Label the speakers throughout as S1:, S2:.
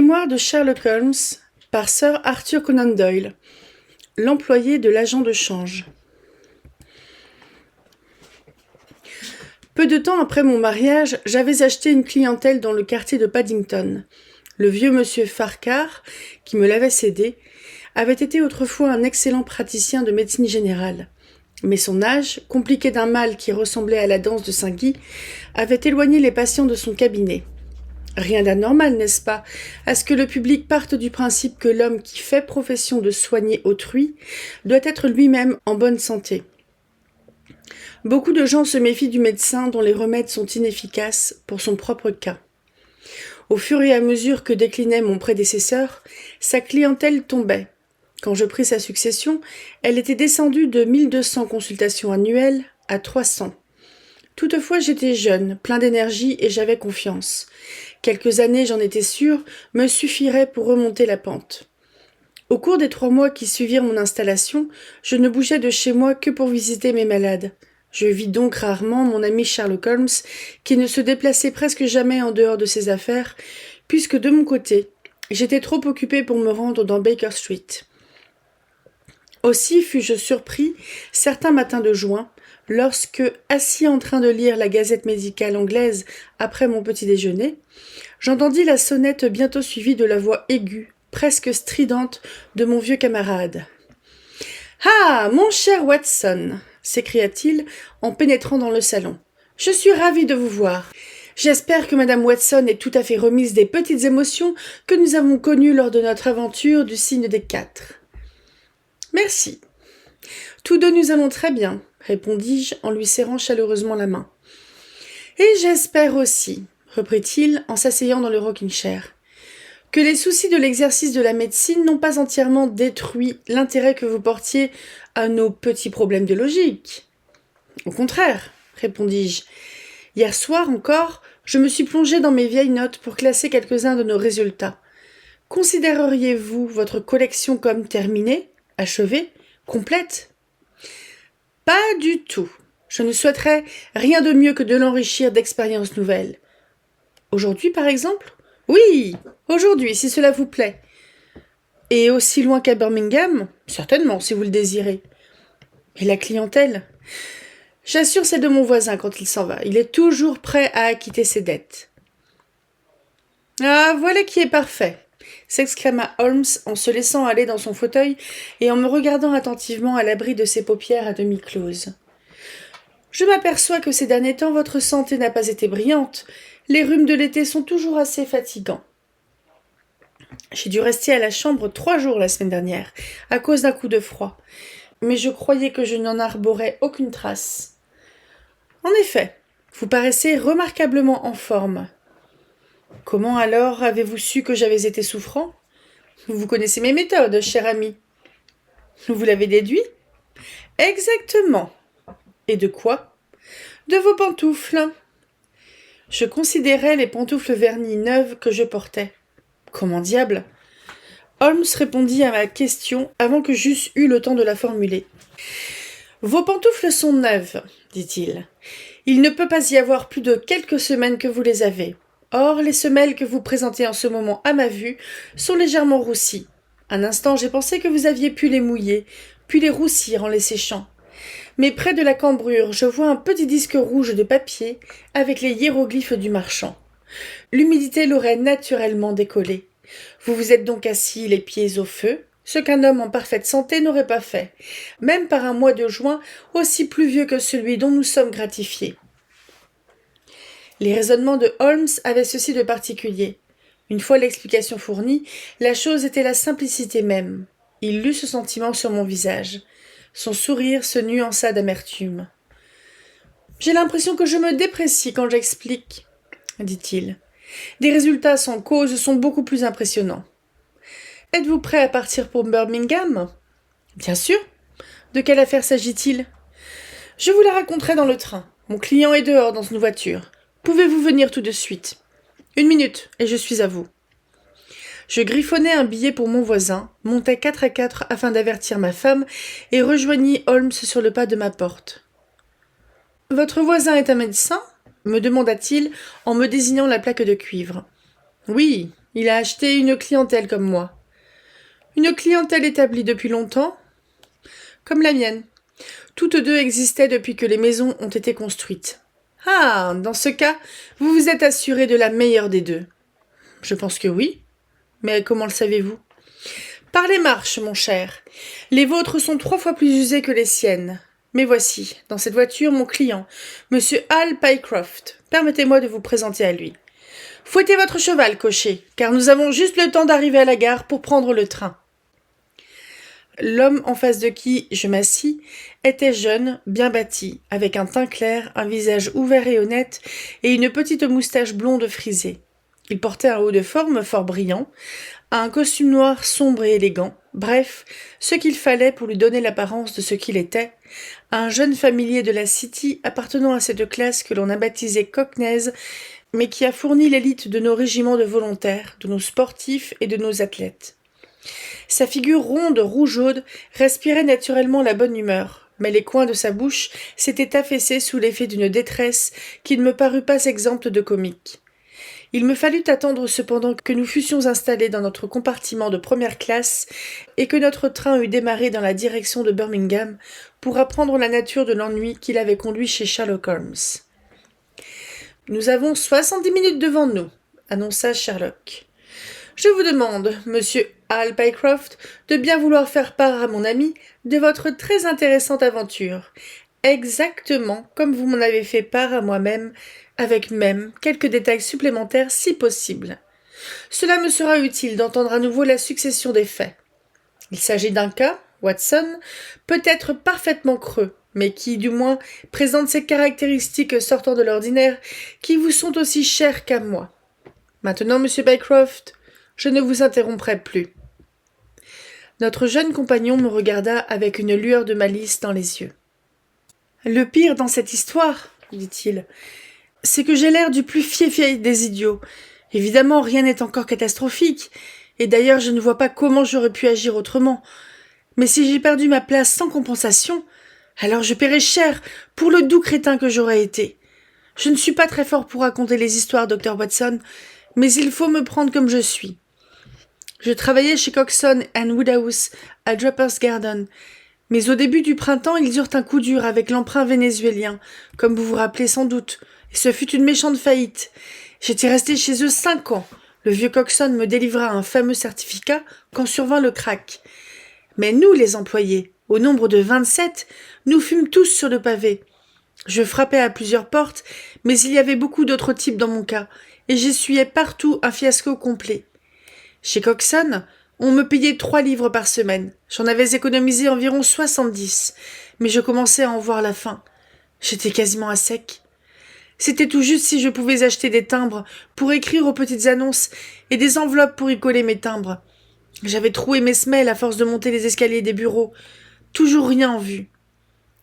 S1: Mémoire de Sherlock Holmes par Sir Arthur Conan Doyle, l'employé de l'agent de change. Peu de temps après mon mariage, j'avais acheté une clientèle dans le quartier de Paddington. Le vieux monsieur Farquhar, qui me l'avait cédé, avait été autrefois un excellent praticien de médecine générale. Mais son âge, compliqué d'un mal qui ressemblait à la danse de Saint-Guy, avait éloigné les patients de son cabinet. Rien d'anormal, n'est-ce pas, à ce que le public parte du principe que l'homme qui fait profession de soigner autrui doit être lui-même en bonne santé. Beaucoup de gens se méfient du médecin dont les remèdes sont inefficaces pour son propre cas. Au fur et à mesure que déclinait mon prédécesseur, sa clientèle tombait. Quand je pris sa succession, elle était descendue de 1200 consultations annuelles à 300. Toutefois, j'étais jeune, plein d'énergie et j'avais confiance. Quelques années, j'en étais sûre, me suffiraient pour remonter la pente. Au cours des 3 mois qui suivirent mon installation, je ne bougeais de chez moi que pour visiter mes malades. Je vis donc rarement mon ami Sherlock Holmes, qui ne se déplaçait presque jamais en dehors de ses affaires, puisque de mon côté, j'étais trop occupée pour me rendre dans Baker Street. Aussi fus-je surpris, certains matins de juin, lorsque, assis en train de lire la Gazette médicale anglaise après mon petit déjeuner, j'entendis la sonnette bientôt suivie de la voix aiguë, presque stridente, de mon vieux camarade. « Ah, mon cher Watson !» s'écria-t-il en pénétrant dans le salon. « Je suis ravi de vous voir. J'espère que Madame Watson est tout à fait remise des petites émotions que nous avons connues lors de notre aventure du signe des 4. »« Merci. Tous deux nous allons très bien, » répondis-je en lui serrant chaleureusement la main. « Et j'espère aussi, » reprit-il en s'asseyant dans le rocking-chair, « que les soucis de l'exercice de la médecine n'ont pas entièrement détruit l'intérêt que vous portiez à nos petits problèmes de logique. »« Au contraire, » répondis-je. « Hier soir encore, je me suis plongé dans mes vieilles notes pour classer quelques-uns de nos résultats. Considéreriez-vous votre collection comme terminée, achevée, complète ? » « Pas du tout. Je ne souhaiterais rien de mieux que de l'enrichir d'expériences nouvelles. »« Aujourd'hui, par exemple ? » ?»« Oui, aujourd'hui, si cela vous plaît. »« Et aussi loin qu'à Birmingham ? » ?»« Certainement, si vous le désirez. »« Et la clientèle ? » ?»« J'assure celle de mon voisin quand il s'en va. Il est toujours prêt à acquitter ses dettes. »« Ah, voilà qui est parfait !» s'exclama Holmes en se laissant aller dans son fauteuil et en me regardant attentivement à l'abri de ses paupières à demi closes. « Je m'aperçois que ces derniers temps votre santé n'a pas été brillante. Les rhumes de l'été sont toujours assez fatigants. J'ai dû rester à la chambre 3 jours la semaine dernière, à cause d'un coup de froid, mais je croyais que je n'en arborais aucune trace. En effet, vous paraissez remarquablement en forme. Comment alors avez-vous su que j'avais été souffrant ? Vous connaissez mes méthodes, cher ami. Vous l'avez déduit ? Exactement. Et de quoi ? De vos pantoufles. Je considérais les pantoufles vernies neuves que je portais. Comment diable ? Holmes répondit à ma question avant que j'eusse eu le temps de la formuler. Vos pantoufles sont neuves, dit-il. Il ne peut pas y avoir plus de quelques semaines que vous les avez. Or, les semelles que vous présentez en ce moment à ma vue sont légèrement roussies. Un instant, j'ai pensé que vous aviez pu les mouiller, puis les roussir en les séchant. Mais près de la cambrure, je vois un petit disque rouge de papier avec les hiéroglyphes du marchand. L'humidité l'aurait naturellement décollé. Vous vous êtes donc assis les pieds au feu, ce qu'un homme en parfaite santé n'aurait pas fait, même par un mois de juin aussi pluvieux que celui dont nous sommes gratifiés. Les raisonnements de Holmes avaient ceci de particulier. Une fois l'explication fournie, la chose était la simplicité même. Il lut ce sentiment sur mon visage. Son sourire se nuança d'amertume. « J'ai l'impression que je me déprécie quand j'explique, » dit-il. « Des résultats sans cause sont beaucoup plus impressionnants. Êtes-vous prêt à partir pour Birmingham ? » ?»« Bien sûr. De quelle affaire s'agit-il ? » ?»« Je vous la raconterai dans le train. Mon client est dehors dans une voiture. Pouvez-vous venir tout de suite ? 1 minute, et je suis à vous. » Je griffonnai un billet pour mon voisin, montai 4 à 4 afin d'avertir ma femme et rejoignis Holmes sur le pas de ma porte. « Votre voisin est un médecin ? » me demanda-t-il en me désignant la plaque de cuivre. « Oui, Il a acheté une clientèle comme moi. Une clientèle établie depuis longtemps, comme la mienne. Toutes deux existaient depuis que les maisons ont été construites. Ah, dans ce cas, vous vous êtes assuré de la meilleure des deux. Je pense que oui. Mais comment le savez-vous? Par les marches, mon cher. Les vôtres sont 3 fois plus usées que les siennes. Mais voici, dans cette voiture, mon client, Monsieur Hal Pycroft. Permettez-moi de vous présenter à lui. Fouettez votre cheval, cocher, car nous avons juste le temps d'arriver à la gare pour prendre le train. L'homme en face de qui je m'assis était jeune, bien bâti, avec un teint clair, un visage ouvert et honnête, et une petite moustache blonde frisée. Il portait un haut de forme fort brillant, un costume noir sombre et élégant, bref, ce qu'il fallait pour lui donner l'apparence de ce qu'il était, un jeune familier de la City appartenant à cette classe que l'on a baptisée cocknaise, mais qui a fourni l'élite de nos régiments de volontaires, de nos sportifs et de nos athlètes. Sa figure ronde, rougeaude, respirait naturellement la bonne humeur, mais les coins de sa bouche s'étaient affaissés sous l'effet d'une détresse qui ne me parut pas exempte de comique. Il me fallut attendre cependant que nous fussions installés dans notre compartiment de première classe et que notre train eût démarré dans la direction de Birmingham pour apprendre la nature de l'ennui qui l'avait conduit chez Sherlock Holmes. « Nous avons 70 minutes devant nous, » annonça Sherlock. « Je vous demande, monsieur Hal Pycroft, de bien vouloir faire part à mon ami de votre très intéressante aventure, exactement comme vous m'en avez fait part à moi-même, avec même quelques détails supplémentaires si possible. Cela me sera utile d'entendre à nouveau la succession des faits. Il s'agit d'un cas, Watson, peut-être parfaitement creux, mais qui, du moins, présente ces caractéristiques sortant de l'ordinaire qui vous sont aussi chères qu'à moi. Maintenant, monsieur Pycroft, je ne vous interromprai plus. » Notre jeune compagnon me regarda avec une lueur de malice dans les yeux. « Le pire dans cette histoire, dit-il, c'est que j'ai l'air du plus fiefé des idiots. Évidemment, rien n'est encore catastrophique, et d'ailleurs je ne vois pas comment j'aurais pu agir autrement. Mais si j'ai perdu ma place sans compensation, alors je paierai cher pour le doux crétin que j'aurais été. Je ne suis pas très fort pour raconter les histoires, Dr. Watson, mais il faut me prendre comme je suis. Je travaillais chez Coxon and Woodhouse à Draper's Garden, mais au début du printemps, ils eurent un coup dur avec l'emprunt vénézuélien, comme vous vous rappelez sans doute, et ce fut une méchante faillite. J'étais resté chez eux 5 ans. Le vieux Coxon me délivra un fameux certificat quand survint le krach. Mais nous, les employés, au nombre de 27, nous fûmes tous sur le pavé. Je frappais à plusieurs portes, mais il y avait beaucoup d'autres types dans mon cas, et j'essuyais partout un fiasco complet. Chez Coxon, on me payait 3 livres par semaine. J'en avais économisé environ 70, mais je commençais à en voir la fin. J'étais quasiment à sec. C'était tout juste si je pouvais acheter des timbres pour écrire aux petites annonces et des enveloppes pour y coller mes timbres. J'avais troué mes semelles à force de monter les escaliers des bureaux. Toujours rien en vue.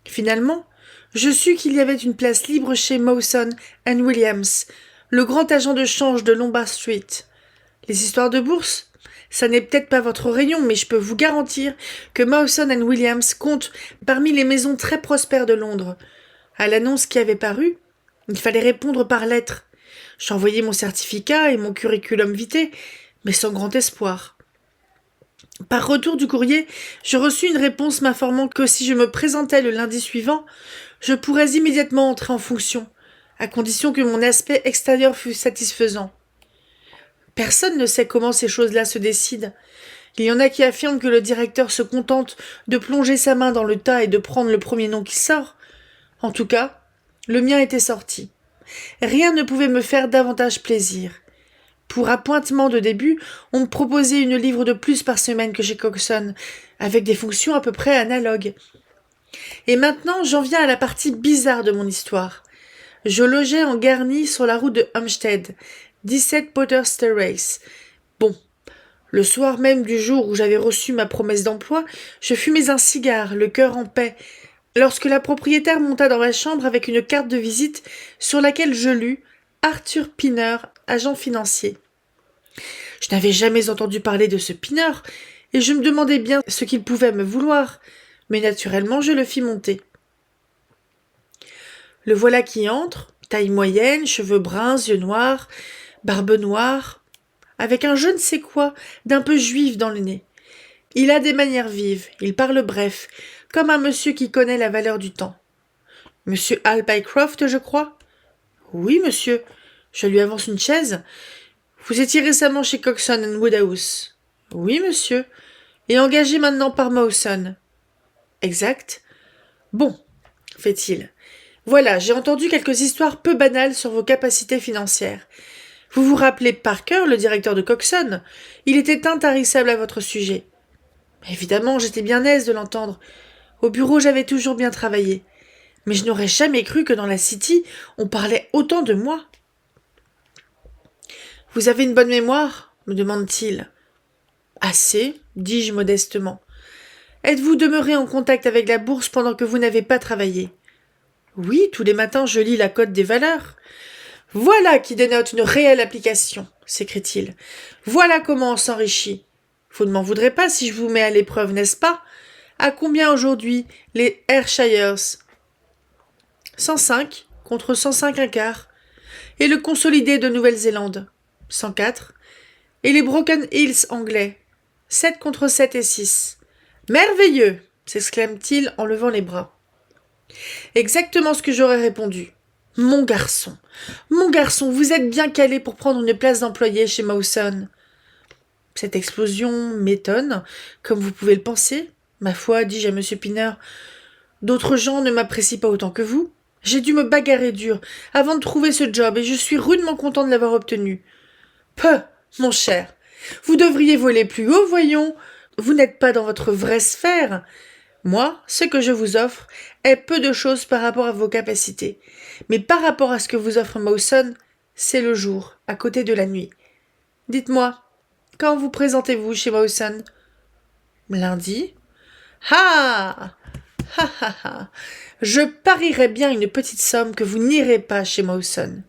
S1: Finalement, je sus qu'il y avait une place libre chez Mawson and Williams, le grand agent de change de Lombard Street. Les histoires de bourse, ça n'est peut-être pas votre rayon, mais je peux vous garantir que Mawson and Williams compte parmi les maisons très prospères de Londres. À l'annonce qui avait paru, il fallait répondre par lettre. J'envoyai mon certificat et mon curriculum vitae, mais sans grand espoir. Par retour du courrier, je reçus une réponse m'informant que si je me présentais le lundi suivant, je pourrais immédiatement entrer en fonction, à condition que mon aspect extérieur fût satisfaisant. Personne ne sait comment ces choses-là se décident. Il y en a qui affirment que le directeur se contente de plonger sa main dans le tas et de prendre le premier nom qui sort. En tout cas, le mien était sorti. Rien ne pouvait me faire davantage plaisir. Pour appointement de début, on me proposait une livre de plus par semaine que chez Coxon, avec des fonctions à peu près analogues. Et maintenant, j'en viens à la partie bizarre de mon histoire. Je logeais en garni sur la route de Hampstead, 17 Potter's Terrace. Bon, le soir même du jour où j'avais reçu ma promesse d'emploi, je fumais un cigare, le cœur en paix, lorsque la propriétaire monta dans ma chambre avec une carte de visite sur laquelle je lus « Arthur Pinner, agent financier ». Je n'avais jamais entendu parler de ce Pinner, et je me demandais bien ce qu'il pouvait me vouloir, mais naturellement je le fis monter. Le voilà qui entre, taille moyenne, cheveux bruns, yeux noirs, barbe noire. avec un je ne sais quoi d'un peu juif dans le nez. Il a des manières vives, il parle bref, comme un monsieur qui connaît la valeur du temps. Monsieur Hal Pycroft, je crois? Oui, monsieur. Je lui avance une chaise. Vous étiez récemment chez Coxon and Woodhouse. Oui, monsieur. Et engagé maintenant par Mawson. Exact. Bon, fait-il. Voilà, j'ai entendu quelques histoires peu banales sur vos capacités financières. Vous vous rappelez Parker, le directeur de Coxon? Il était intarissable à votre sujet. Évidemment, j'étais bien aise de l'entendre. Au bureau, j'avais toujours bien travaillé. Mais je n'aurais jamais cru que dans la City, on parlait autant de moi. Vous avez une bonne mémoire? Me demande-t-il. Assez, dis-je modestement. Êtes-vous demeuré en contact avec la bourse pendant que vous n'avez pas travaillé? Oui, tous les matins je lis la cote des valeurs. Voilà qui dénote une réelle application, s'écrie-t-il. Voilà comment on s'enrichit. Vous ne m'en voudrez pas si je vous mets à l'épreuve, n'est-ce pas? À combien aujourd'hui les Ayrshires? 105 contre 105 un quart. Et le consolidé de Nouvelle-Zélande? 104. Et les Broken Hills anglais? 7 contre 7 et 6. Merveilleux! S'exclame-t-il en levant les bras. Exactement ce que j'aurais répondu. Mon garçon, vous êtes bien calé pour prendre une place d'employé chez Mawson. Cette explosion m'étonne, comme vous pouvez le penser. Ma foi, dis-je à M. Pinner, d'autres gens ne m'apprécient pas autant que vous. J'ai dû me bagarrer dur avant de trouver ce job et je suis rudement content de l'avoir obtenu. Peu, mon cher, vous devriez voler plus haut, voyons. Vous n'êtes pas dans votre vraie sphère. Moi, ce que je vous offre est peu de choses par rapport à vos capacités. Mais par rapport à ce que vous offre Mawson, c'est le jour, à côté de la nuit. Dites-moi, quand vous présentez-vous chez Mawson? Lundi. Ah! Ha ha ha! Je parierais bien une petite somme que vous n'irez pas chez Mawson.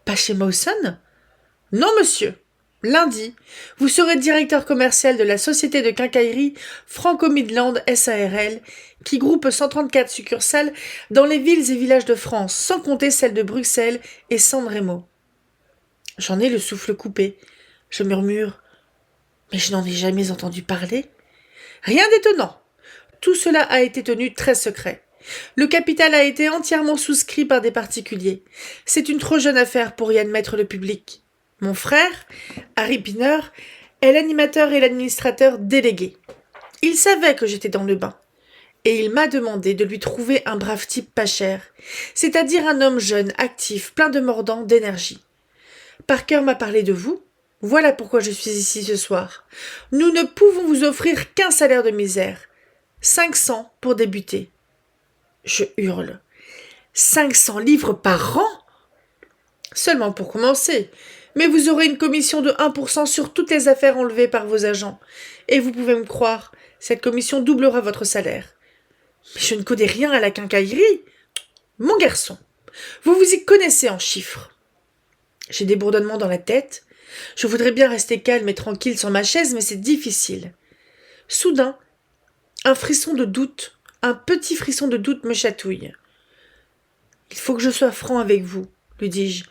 S1: Pas chez Mawson? Non, monsieur. Lundi, vous serez directeur commercial de la société de quincaillerie Franco-Midland SARL, qui groupe 134 succursales dans les villes et villages de France, sans compter celles de Bruxelles et San Remo. J'en ai le souffle coupé. Je murmure. Mais je n'en ai jamais entendu parler. Rien d'étonnant. Tout cela a été tenu très secret. Le capital a été entièrement souscrit par des particuliers. C'est une trop jeune affaire pour y admettre le public. Mon frère, Harry Pinner, est l'animateur et l'administrateur délégué. Il savait que j'étais dans le bain. Et il m'a demandé de lui trouver un brave type pas cher, c'est-à-dire un homme jeune, actif, plein de mordant, d'énergie. Parker m'a parlé de vous. Voilà pourquoi je suis ici ce soir. Nous ne pouvons vous offrir qu'un salaire de misère. 500 pour débuter. Je hurle. 500 livres par an? Seulement pour commencer. Mais vous aurez une commission de 1% sur toutes les affaires enlevées par vos agents. Et vous pouvez me croire, cette commission doublera votre salaire. Mais je ne connais rien à la quincaillerie. Mon garçon, vous vous y connaissez en chiffres. J'ai des bourdonnements dans la tête. Je voudrais bien rester calme et tranquille sur ma chaise, mais c'est difficile. Soudain, un frisson de doute, un petit frisson de doute me chatouille. Il faut que je sois franc avec vous, lui dis-je.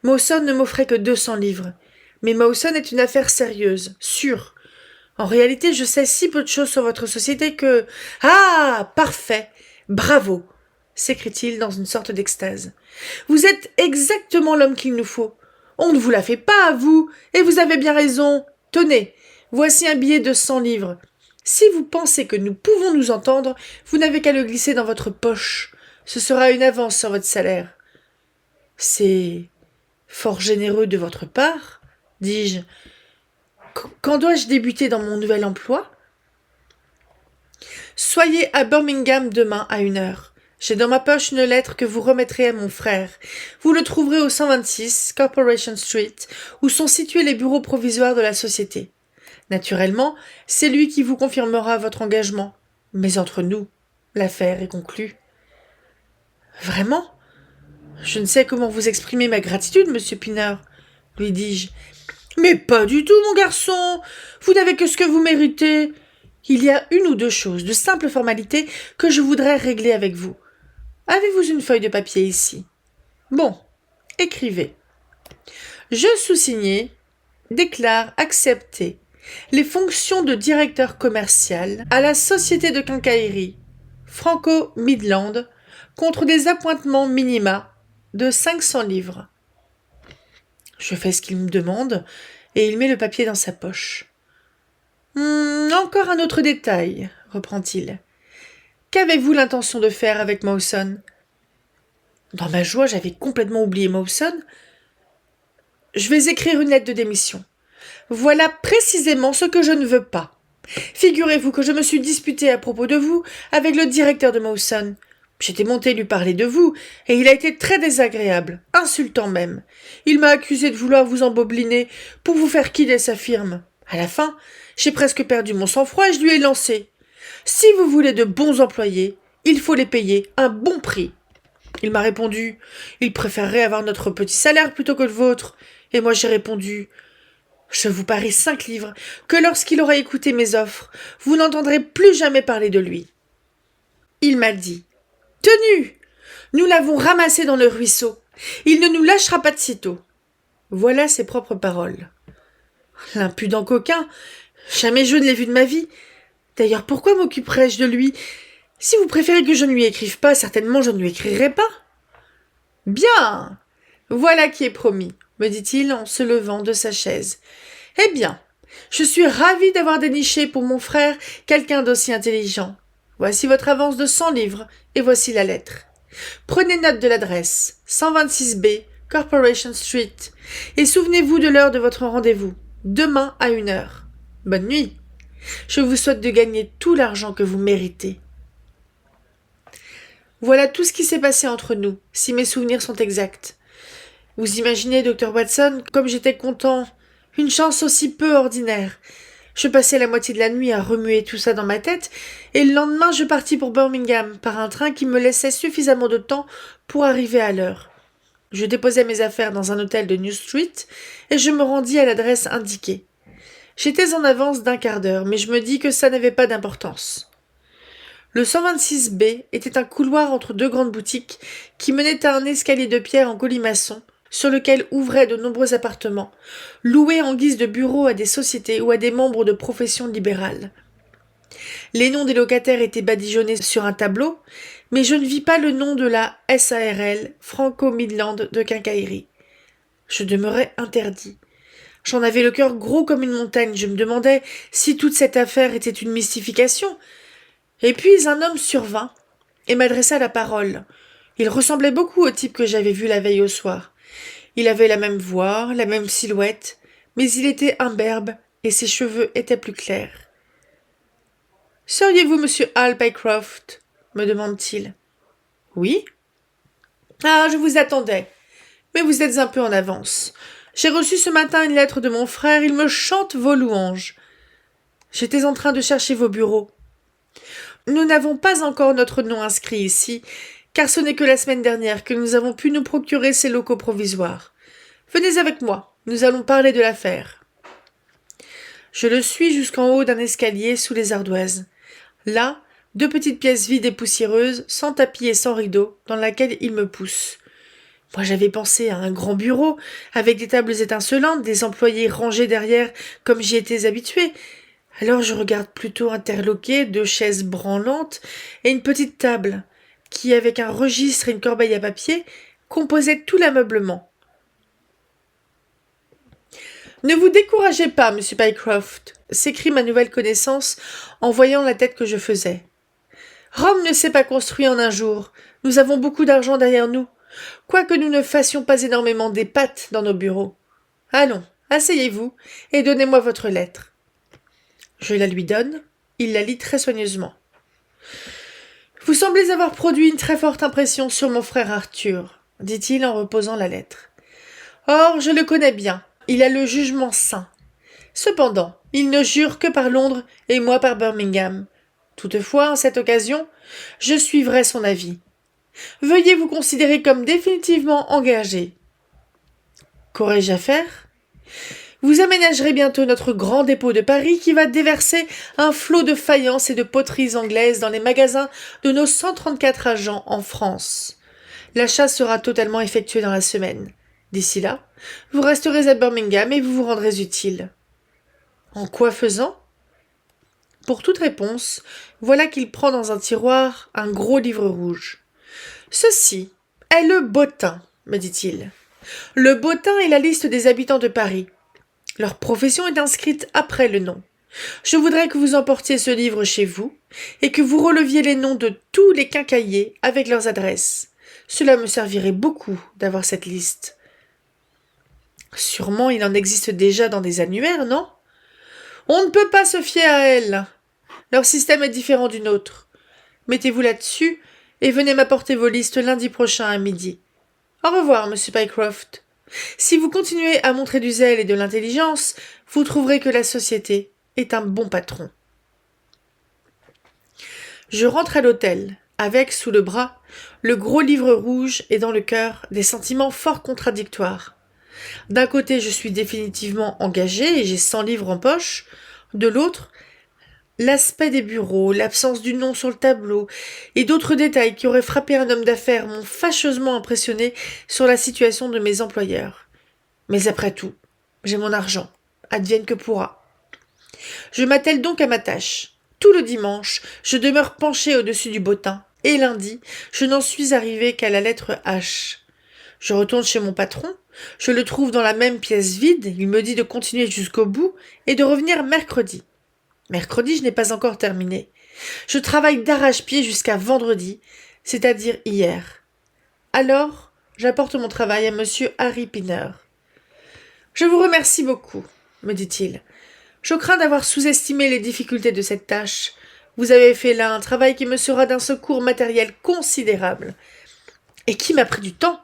S1: Mawson ne m'offrait que 200 livres. Mais Mawson est une affaire sérieuse, sûre. En réalité, je sais si peu de choses sur votre société que... Ah! Parfait! Bravo! S'écrie-t-il dans une sorte d'extase. Vous êtes exactement l'homme qu'il nous faut. On ne vous la fait pas, à vous, et vous avez bien raison. Tenez, voici un billet de 100 livres. Si vous pensez que nous pouvons nous entendre, vous n'avez qu'à le glisser dans votre poche. Ce sera une avance sur votre salaire. C'est fort généreux de votre part, dis-je. Quand dois-je débuter dans mon nouvel emploi? Soyez à Birmingham demain à 1h. J'ai dans ma poche une lettre que vous remettrez à mon frère. Vous le trouverez au 126 Corporation Street, où sont situés les bureaux provisoires de la société. Naturellement, c'est lui qui vous confirmera votre engagement. Mais entre nous, l'affaire est conclue. Vraiment? Je ne sais comment vous exprimer ma gratitude, monsieur Pinner, lui dis-je. Mais pas du tout, mon garçon. Vous n'avez que ce que vous méritez. Il y a une ou deux choses, de simples formalités, que je voudrais régler avec vous. Avez-vous une feuille de papier ici? Bon, écrivez. Je sous-signai déclare accepter les fonctions de directeur commercial à la société de quincaillerie Franco-Midland contre des appointements minima de 500 livres. Je fais ce qu'il me demande et il met le papier dans sa poche. Encore un autre détail, reprend-il. Qu'avez-vous l'intention de faire avec Mawson ? Dans ma joie, j'avais complètement oublié Mawson. Je vais écrire une lettre de démission. Voilà précisément ce que je ne veux pas. Figurez-vous que je me suis disputé à propos de vous avec le directeur de Mawson. J'étais monté lui parler de vous, et il a été très désagréable, insultant même. Il m'a accusé de vouloir vous embobeliner pour vous faire quitter sa firme. À la fin, j'ai presque perdu mon sang-froid et je lui ai lancé. Si vous voulez de bons employés, il faut les payer un bon prix. Il m'a répondu, il préférerait avoir notre petit salaire plutôt que le vôtre. Et moi j'ai répondu, je vous parie 5 livres que lorsqu'il aura écouté mes offres, vous n'entendrez plus jamais parler de lui. Il m'a dit, tenu, nous l'avons ramassé dans le ruisseau. Il ne nous lâchera pas de sitôt. Voilà ses propres paroles. L'impudent coquin, jamais je ne l'ai vu de ma vie. D'ailleurs, pourquoi m'occuperais-je de lui ? Si vous préférez que je ne lui écrive pas, certainement je ne lui écrirai pas. Bien, voilà qui est promis, me dit-il en se levant de sa chaise. Eh bien, je suis ravi d'avoir déniché pour mon frère quelqu'un d'aussi intelligent. Voici votre avance de 100 livres, et voici la lettre. Prenez note de l'adresse, 126B, Corporation Street, et souvenez-vous de l'heure de votre rendez-vous, demain à 1h. Bonne nuit. Je vous souhaite de gagner tout l'argent que vous méritez. Voilà tout ce qui s'est passé entre nous, si mes souvenirs sont exacts. Vous imaginez, Dr. Watson, comme j'étais content, une chance aussi peu ordinaire. Je passais la moitié de la nuit à remuer tout ça dans ma tête, et le lendemain je partis pour Birmingham par un train qui me laissait suffisamment de temps pour arriver à l'heure. Je déposai mes affaires dans un hôtel de New Street, et je me rendis à l'adresse indiquée. J'étais en avance d'1 quart d'heure, mais je me dis que ça n'avait pas d'importance. Le 126B était un couloir entre 2 grandes boutiques qui menait à un escalier de pierre en colimaçon, sur lequel ouvraient de nombreux appartements, loués en guise de bureaux à des sociétés ou à des membres de professions libérales. Les noms des locataires étaient badigeonnés sur un tableau, mais je ne vis pas le nom de la SARL, Franco-Midland de quincaillerie. Je demeurais interdit. J'en avais le cœur gros comme une montagne, je me demandais si toute cette affaire était une mystification. Et puis un homme survint et m'adressa la parole. Il ressemblait beaucoup au type que j'avais vu la veille au soir. Il avait la même voix, la même silhouette, mais il était imberbe et ses cheveux étaient plus clairs. « Seriez-vous monsieur Hal Pycroft ?» me demande-t-il. « Oui. »« Ah, je vous attendais. Mais vous êtes un peu en avance. J'ai reçu ce matin une lettre de mon frère, il me chante vos louanges. J'étais en train de chercher vos bureaux. Nous n'avons pas encore notre nom inscrit ici, car ce n'est que la semaine dernière que nous avons pu nous procurer ces locaux provisoires. Venez avec moi, nous allons parler de l'affaire. Je le suis jusqu'en haut d'un escalier sous les ardoises. Là, 2 petites pièces vides et poussiéreuses, sans tapis et sans rideaux, dans laquelle il me pousse. Moi, j'avais pensé à un grand bureau, avec des tables étincelantes, des employés rangés derrière, comme j'y étais habitué. Alors je regarde plutôt interloqué 2 chaises branlantes et une petite table, qui, avec un registre et une corbeille à papier, composait tout l'ameublement. « Ne vous découragez pas, monsieur Pycroft, s'écrie ma nouvelle connaissance en voyant la tête que je faisais. Rome ne s'est pas construit en un jour. Nous avons beaucoup d'argent derrière nous. Quoique nous ne fassions pas énormément des pâtes dans nos bureaux. Allons, asseyez-vous et donnez-moi votre lettre. » Je la lui donne, il la lit très soigneusement. « Vous semblez avoir produit une très forte impression sur mon frère Arthur, dit-il en reposant la lettre. Or, je le connais bien, il a le jugement sain. Cependant, il ne jure que par Londres et moi par Birmingham. Toutefois, en cette occasion, je suivrai son avis. Veuillez vous considérer comme définitivement engagé. Qu'aurais-je à faire ? Vous aménagerez bientôt notre grand dépôt de Paris qui va déverser un flot de faïences et de poteries anglaises dans les magasins de nos 134 agents en France. L'achat sera totalement effectué dans la semaine. D'ici là, vous resterez à Birmingham et vous vous rendrez utile. En quoi faisant? Pour toute réponse, voilà qu'il prend dans un tiroir un gros livre rouge. Ceci est le bottin, me dit-il. Le bottin est la liste des habitants de Paris. Leur profession est inscrite après le nom. Je voudrais que vous emportiez ce livre chez vous et que vous releviez les noms de tous les quincailliers avec leurs adresses. Cela me servirait beaucoup d'avoir cette liste. Sûrement il en existe déjà dans des annuaires, non? On ne peut pas se fier à elles. Leur système est différent du nôtre. Mettez-vous là-dessus et venez m'apporter vos listes lundi prochain à midi. Au revoir, monsieur Pycroft. Si vous continuez à montrer du zèle et de l'intelligence, vous trouverez que la société est un bon patron. Je rentre à l'hôtel, avec, sous le bras, le gros livre rouge et dans le cœur des sentiments fort contradictoires. D'un côté, je suis définitivement engagé et j'ai 100 livres en poche. De l'autre, l'aspect des bureaux, l'absence du nom sur le tableau et d'autres détails qui auraient frappé un homme d'affaires m'ont fâcheusement impressionné sur la situation de mes employeurs. Mais après tout, j'ai mon argent, advienne que pourra. Je m'attelle donc à ma tâche. Tout le dimanche, je demeure penché au-dessus du bottin, et lundi, je n'en suis arrivé qu'à la lettre H. Je retourne chez mon patron, je le trouve dans la même pièce vide, il me dit de continuer jusqu'au bout et de revenir mercredi. Mercredi, je n'ai pas encore terminé. Je travaille d'arrache-pied jusqu'à vendredi, c'est-à-dire hier. Alors, j'apporte mon travail à monsieur Harry Pinner. « Je vous remercie beaucoup, me dit-il. Je crains d'avoir sous-estimé les difficultés de cette tâche. Vous avez fait là un travail qui me sera d'un secours matériel considérable. Et qui m'a pris du temps.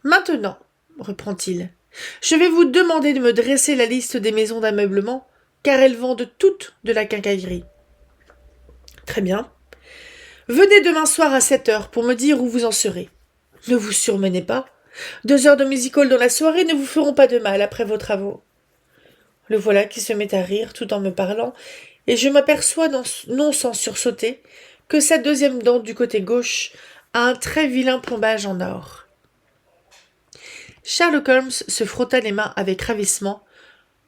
S1: Maintenant, reprend-il, je vais vous demander de me dresser la liste des maisons d'ameublement, car elles vendent toutes de la quincaillerie. Très bien. Venez demain soir à 7 heures pour me dire où vous en serez. Ne vous surmenez pas. 2 heures de music-hall dans la soirée ne vous feront pas de mal après vos travaux. Le voilà qui se met à rire tout en me parlant, et je m'aperçois, non sans sursauter, que sa deuxième dent du côté gauche a un très vilain plombage en or. Sherlock Holmes se frotta les mains avec ravissement,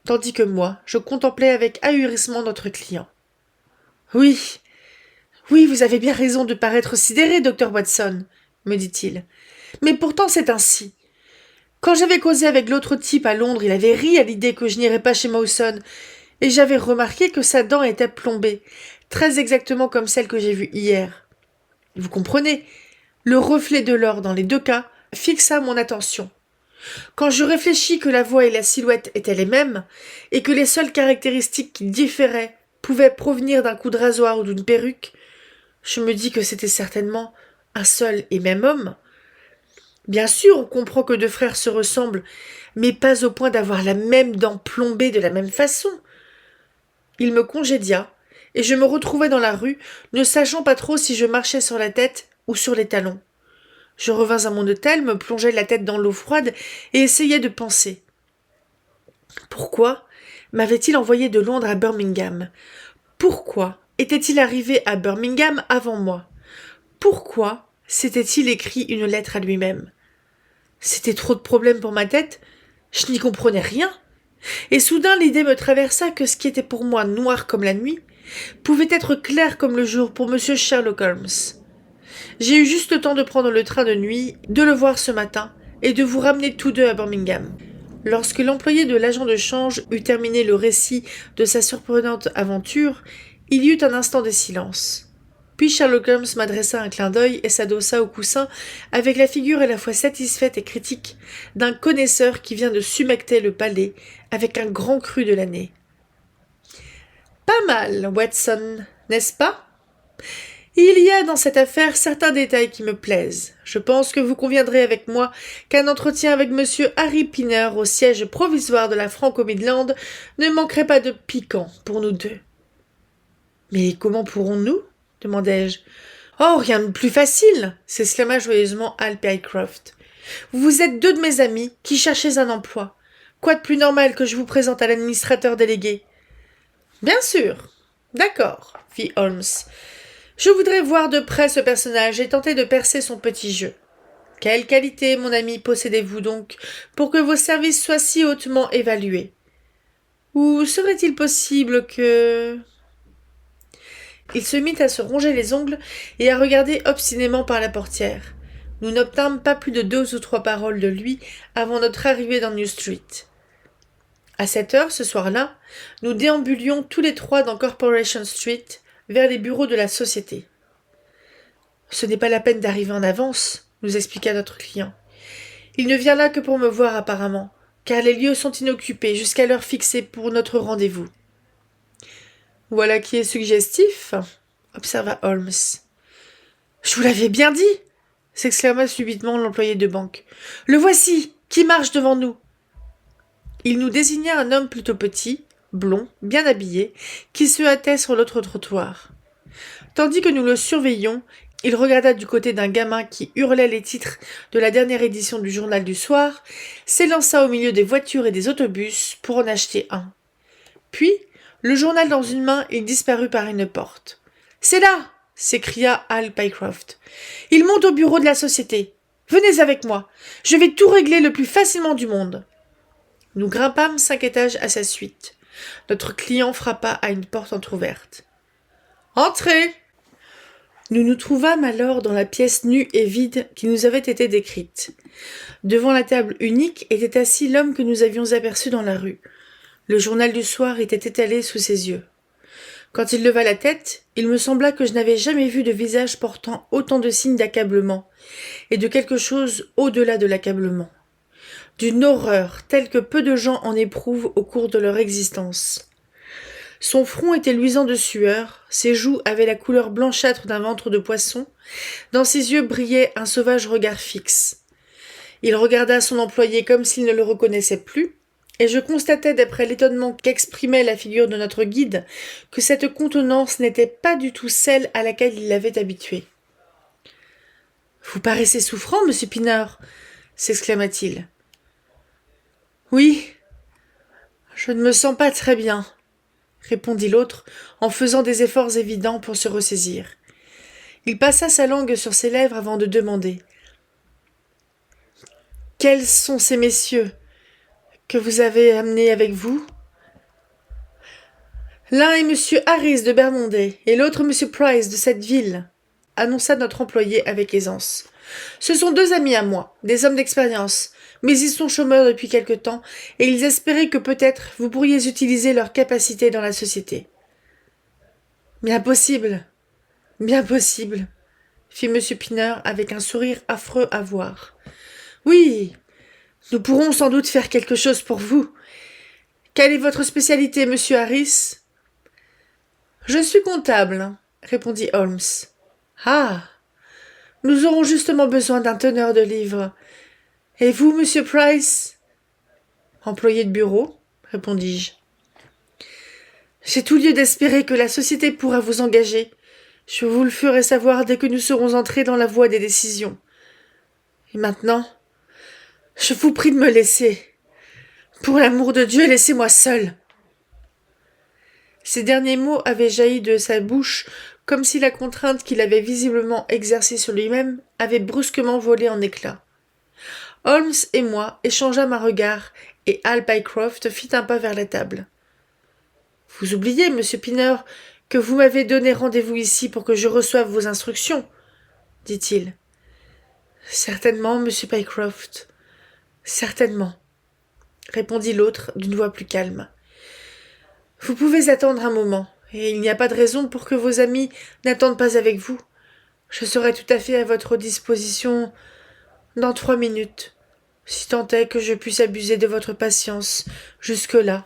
S1: tandis que moi, je contemplais avec ahurissement notre client. « Oui, vous avez bien raison de paraître sidéré, docteur Watson, me dit-il. Mais pourtant c'est ainsi. Quand j'avais causé avec l'autre type à Londres, il avait ri à l'idée que je n'irais pas chez Mawson, et j'avais remarqué que sa dent était plombée, très exactement comme celle que j'ai vue hier. Vous comprenez, le reflet de l'or dans les deux cas fixa mon attention. Quand je réfléchis que la voix et la silhouette étaient les mêmes, et que les seules caractéristiques qui différaient pouvaient provenir d'un coup de rasoir ou d'une perruque, je me dis que c'était certainement un seul et même homme. Bien sûr, on comprend que deux frères se ressemblent, mais pas au point d'avoir la même dent plombée de la même façon. Il me congédia, et je me retrouvai dans la rue, ne sachant pas trop si je marchais sur la tête ou sur les talons. Je revins à mon hôtel, me plongeai la tête dans l'eau froide et essayai de penser. Pourquoi m'avait-il envoyé de Londres à Birmingham? Pourquoi était-il arrivé à Birmingham avant moi? Pourquoi s'était-il écrit une lettre à lui-même? C'était trop de problèmes pour ma tête, je n'y comprenais rien. Et soudain l'idée me traversa que ce qui était pour moi noir comme la nuit pouvait être clair comme le jour pour monsieur Sherlock Holmes. J'ai eu juste le temps de prendre le train de nuit, de le voir ce matin, et de vous ramener tous deux à Birmingham. Lorsque l'employé de l'agent de change eut terminé le récit de sa surprenante aventure, il y eut un instant de silence. Puis Sherlock Holmes m'adressa un clin d'œil et s'adossa au coussin avec la figure à la fois satisfaite et critique d'un connaisseur qui vient de sumecter le palais avec un grand cru de l'année. « Pas mal, Watson, n'est-ce pas ? Il y a dans cette affaire certains détails qui me plaisent. Je pense que vous conviendrez avec moi qu'un entretien avec monsieur Harry Pinner au siège provisoire de la Franco-Midland ne manquerait pas de piquant pour nous deux. »« Mais comment pourrons-nous » demandai-je. « Oh, rien de plus facile » s'exclama joyeusement Hal Pycroft. « Vous êtes deux de mes amis qui cherchez un emploi. Quoi de plus normal que je vous présente à l'administrateur délégué ?»« Bien sûr. D'accord, » fit Holmes. « Je voudrais voir de près ce personnage et tenter de percer son petit jeu. Quelle qualité, mon ami, possédez-vous donc pour que vos services soient si hautement évalués? Ou serait-il possible que... Il se mit à se ronger les ongles et à regarder obstinément par la portière. Nous n'obtînmes pas plus de 2 ou 3 paroles de lui avant notre arrivée dans New Street. À 7 heures, ce soir-là, nous déambulions tous les 3 dans Corporation Street, vers les bureaux de la société. « Ce n'est pas la peine d'arriver en avance, » nous expliqua notre client. « Il ne vient là que pour me voir apparemment, car les lieux sont inoccupés jusqu'à l'heure fixée pour notre rendez-vous. » « Voilà qui est suggestif, » observa Holmes. « Je vous l'avais bien dit !» s'exclama subitement l'employé de banque. « Le voici, qui marche devant nous !» Il nous désigna un homme plutôt petit, blond, bien habillé, qui se hâtait sur l'autre trottoir. Tandis que nous le surveillions, il regarda du côté d'un gamin qui hurlait les titres de la dernière édition du journal du soir, s'élança au milieu des voitures et des autobus pour en acheter un. Puis, le journal dans une main, il disparut par une porte. « C'est là !» s'écria Hal Pycroft. « Il monte au bureau de la société. Venez avec moi. Je vais tout régler le plus facilement du monde. » Nous grimpâmes 5 étages à sa suite. Notre client frappa à une porte entr'ouverte. « Entrez !» Nous nous trouvâmes alors dans la pièce nue et vide qui nous avait été décrite. Devant la table unique était assis l'homme que nous avions aperçu dans la rue. Le journal du soir était étalé sous ses yeux. Quand il leva la tête, il me sembla que je n'avais jamais vu de visage portant autant de signes d'accablement, et de quelque chose au-delà de l'accablement. D'une horreur telle que peu de gens en éprouvent au cours de leur existence. Son front était luisant de sueur, ses joues avaient la couleur blanchâtre d'un ventre de poisson, dans ses yeux brillait un sauvage regard fixe. Il regarda son employé comme s'il ne le reconnaissait plus, et je constatai d'après l'étonnement qu'exprimait la figure de notre guide que cette contenance n'était pas du tout celle à laquelle il l'avait habitué. « Vous paraissez souffrant, monsieur Pinard » s'exclama-t-il. « Oui, je ne me sens pas très bien, » répondit l'autre en faisant des efforts évidents pour se ressaisir. Il passa sa langue sur ses lèvres avant de demander. « Quels sont ces messieurs que vous avez amenés avec vous ? » L'un est monsieur Harris de Bermondsey et l'autre monsieur Price de cette ville, annonça notre employé avec aisance. Ce sont 2 amis à moi, des hommes d'expérience, mais ils sont chômeurs depuis quelque temps et ils espéraient que peut-être vous pourriez utiliser leurs capacités dans la société. Bien possible, fit monsieur Pinard avec un sourire affreux à voir. Oui, nous pourrons sans doute faire quelque chose pour vous. Quelle est votre spécialité, monsieur Harris ? Je suis comptable, répondit Holmes. Ah, nous aurons justement besoin d'un teneur de livres. Et vous, monsieur Price ? Employé de bureau, répondis-je. J'ai tout lieu d'espérer que la société pourra vous engager. Je vous le ferai savoir dès que nous serons entrés dans la voie des décisions. Et maintenant, je vous prie de me laisser. Pour l'amour de Dieu, laissez-moi seul. Ces derniers mots avaient jailli de sa bouche comme si la contrainte qu'il avait visiblement exercée sur lui-même avait brusquement volé en éclats. Holmes et moi échangeâmes un regard et Hal Pycroft fit un pas vers la table. « Vous oubliez, monsieur Pinner, que vous m'avez donné rendez-vous ici pour que je reçoive vos instructions, » dit-il. « Certainement, monsieur Pycroft, certainement, » répondit l'autre d'une voix plus calme. « Vous pouvez attendre un moment, et il n'y a pas de raison pour que vos amis n'attendent pas avec vous. Je serai tout à fait à votre disposition dans 3 minutes, si tant est que je puisse abuser de votre patience jusque-là. »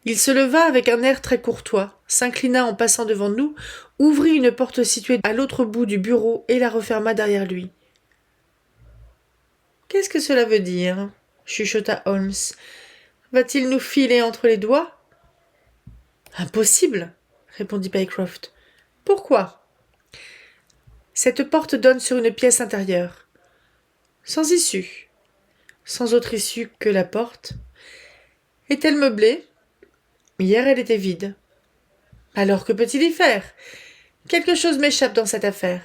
S1: Il se leva avec un air très courtois, s'inclina en passant devant nous, ouvrit une porte située à l'autre bout du bureau et la referma derrière lui. « Qu'est-ce que cela veut dire ?» chuchota Holmes. « Va-t-il nous filer entre les doigts ?»« Impossible !» répondit Pycroft. « Pourquoi ?»« Cette porte donne sur une pièce intérieure. Sans issue. Sans autre issue que la porte. Est-elle meublée ? Hier, elle était vide. Alors que peut-il y faire ? Quelque chose m'échappe dans cette affaire.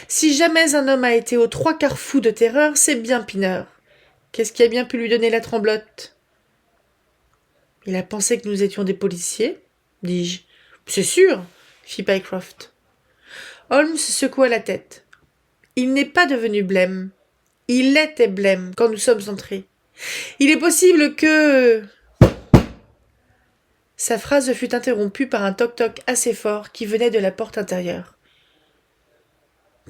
S1: Si jamais un homme a été aux 3/4 fou de terreur, c'est bien Pinner. Qu'est-ce qui a bien pu lui donner la tremblote ? Il a pensé que nous étions des policiers, dis-je. C'est sûr, fit Pycroft. Holmes secoua la tête. Il n'est pas devenu blême. Il était blême quand nous sommes entrés. Il est possible que... Sa phrase fut interrompue par un toc-toc assez fort qui venait de la porte intérieure.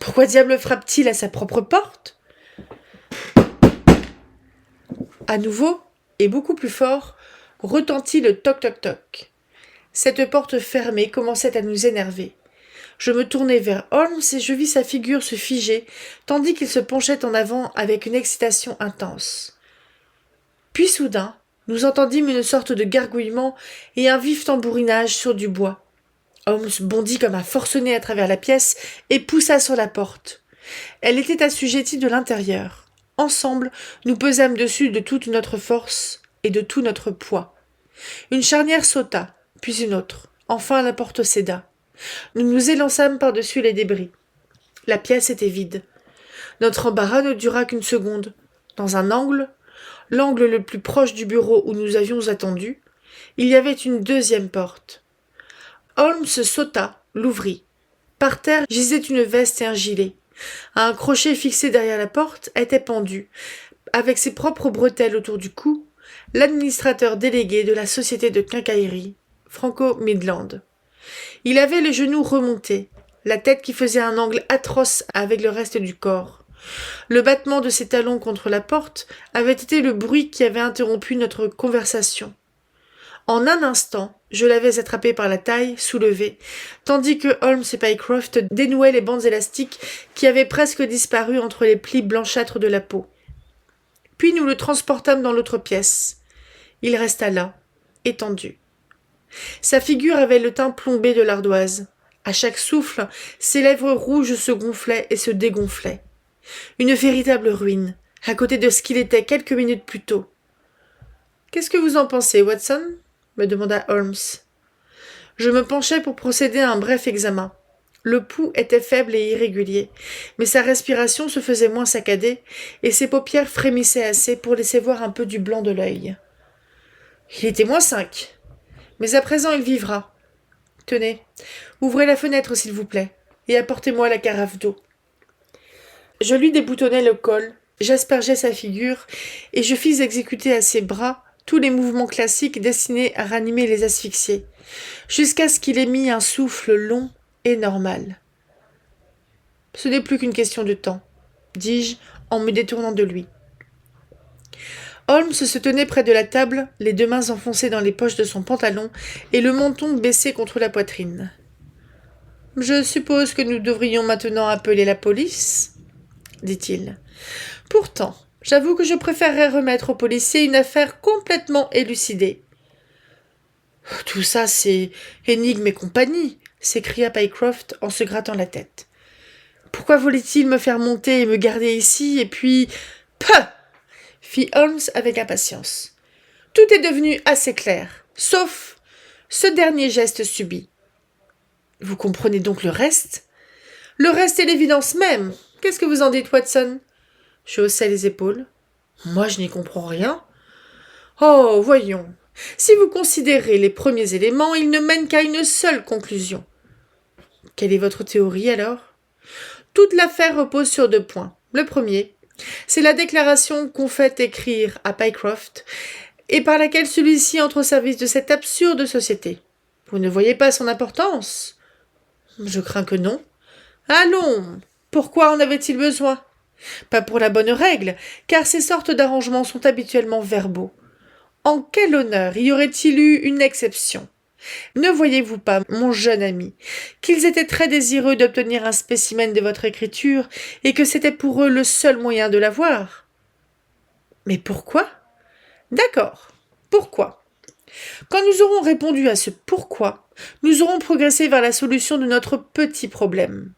S1: Pourquoi diable frappe-t-il à sa propre porte ? À nouveau, et beaucoup plus fort, retentit le toc-toc-toc. Cette porte fermée commençait à nous énerver. Je me tournai vers Holmes et je vis sa figure se figer, tandis qu'il se penchait en avant avec une excitation intense. Puis soudain, nous entendîmes une sorte de gargouillement et un vif tambourinage sur du bois. Holmes bondit comme un forcené à travers la pièce et poussa sur la porte. Elle était assujettie de l'intérieur. Ensemble, nous pesâmes dessus de toute notre force et de tout notre poids. Une charnière sauta, puis une autre. Enfin, la porte céda. Nous nous élançâmes par-dessus les débris. La pièce était vide. Notre embarras ne dura qu'une seconde. Dans un angle, l'angle le plus proche du bureau où nous avions attendu, il y avait une deuxième porte. Holmes sauta, l'ouvrit. Par terre gisait une veste et un gilet. Un crochet fixé derrière la porte était pendu, avec ses propres bretelles autour du cou, l'administrateur délégué de la société de quincaillerie, Franco-Midland. Il avait les genoux remontés, la tête qui faisait un angle atroce avec le reste du corps. Le battement de ses talons contre la porte avait été le bruit qui avait interrompu notre conversation. En un instant, je l'avais attrapé par la taille, soulevé, tandis que Holmes et Pycroft dénouaient les bandes élastiques qui avaient presque disparu entre les plis blanchâtres de la peau. Puis nous le transportâmes dans l'autre pièce. Il resta là, étendu. Sa figure avait le teint plombé de l'ardoise. À chaque souffle, ses lèvres rouges se gonflaient et se dégonflaient. Une véritable ruine, à côté de ce qu'il était quelques minutes plus tôt. « Qu'est-ce que vous en pensez, Watson ?» me demanda Holmes. Je me penchai pour procéder à un bref examen. Le pouls était faible et irrégulier, mais sa respiration se faisait moins saccadée, et ses paupières frémissaient assez pour laisser voir un peu du blanc de l'œil. Il était -5, mais à présent il vivra. Tenez, ouvrez la fenêtre s'il vous plaît, et apportez-moi la carafe d'eau. Je lui déboutonnai le col, j'aspergeai sa figure, et je fis exécuter à ses bras tous les mouvements classiques destinés à ranimer les asphyxiés, jusqu'à ce qu'il ait mis un souffle long et normal. Ce n'est plus qu'une question de temps, dis-je en me détournant de lui. Holmes se tenait près de la table, les deux mains enfoncées dans les poches de son pantalon et le menton baissé contre la poitrine. « Je suppose que nous devrions maintenant appeler la police ?» dit-il. « Pourtant, j'avoue que je préférerais remettre aux policiers une affaire complètement élucidée. »« Tout ça, c'est énigme et compagnie !» s'écria Pycroft en se grattant la tête. « Pourquoi voulait-il me faire monter et me garder ici, et puis... »« Pah !» fit Holmes avec impatience. « Tout est devenu assez clair, sauf ce dernier geste subit. »« Vous comprenez donc le reste ? » ?»« Le reste est l'évidence même. Qu'est-ce que vous en dites, Watson ?» Je haussai les épaules. « Moi, je n'y comprends rien. »« Oh, voyons. Si vous considérez les premiers éléments, ils ne mènent qu'à une seule conclusion. »« Quelle est votre théorie, alors ? » ?»« Toute l'affaire repose sur 2 points. Le premier, c'est la déclaration qu'ont fait écrire à Pycroft et par laquelle celui-ci entre au service de cette absurde société. Vous ne voyez pas son importance ? Je crains que non. Allons, pourquoi en avait-il besoin ? Pas pour la bonne règle, car ces sortes d'arrangements sont habituellement verbaux. En quel honneur y aurait-il eu une exception ? Ne voyez-vous pas, mon jeune ami, qu'ils étaient très désireux d'obtenir un spécimen de votre écriture et que c'était pour eux le seul moyen de l'avoir ? Mais pourquoi ? D'accord, pourquoi ? Quand nous aurons répondu à ce pourquoi, nous aurons progressé vers la solution de notre petit problème.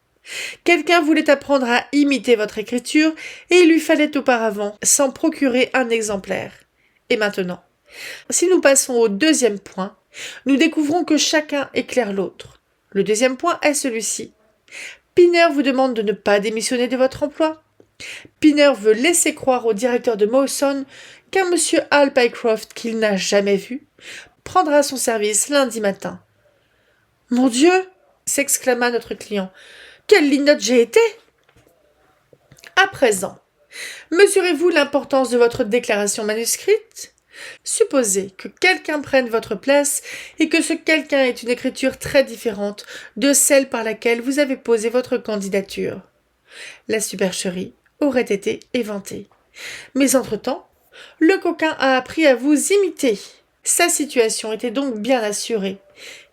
S1: Quelqu'un voulait apprendre à imiter votre écriture et il lui fallait auparavant s'en procurer un exemplaire. Et maintenant, si nous passons au 2e point, nous découvrons que chacun éclaire l'autre. Le 2e point est celui-ci. Pinner vous demande de ne pas démissionner de votre emploi. Pinner veut laisser croire au directeur de Mawson qu'un monsieur Hal Pycroft qu'il n'a jamais vu prendra son service lundi matin. « Mon Dieu !» s'exclama notre client. « Quelle linotte j'ai été !» À présent, mesurez-vous l'importance de votre déclaration manuscrite ? Supposez que quelqu'un prenne votre place et que ce quelqu'un ait une écriture très différente de celle par laquelle vous avez posé votre candidature. La supercherie aurait été éventée. Mais entre-temps, le coquin a appris à vous imiter. Sa situation était donc bien assurée,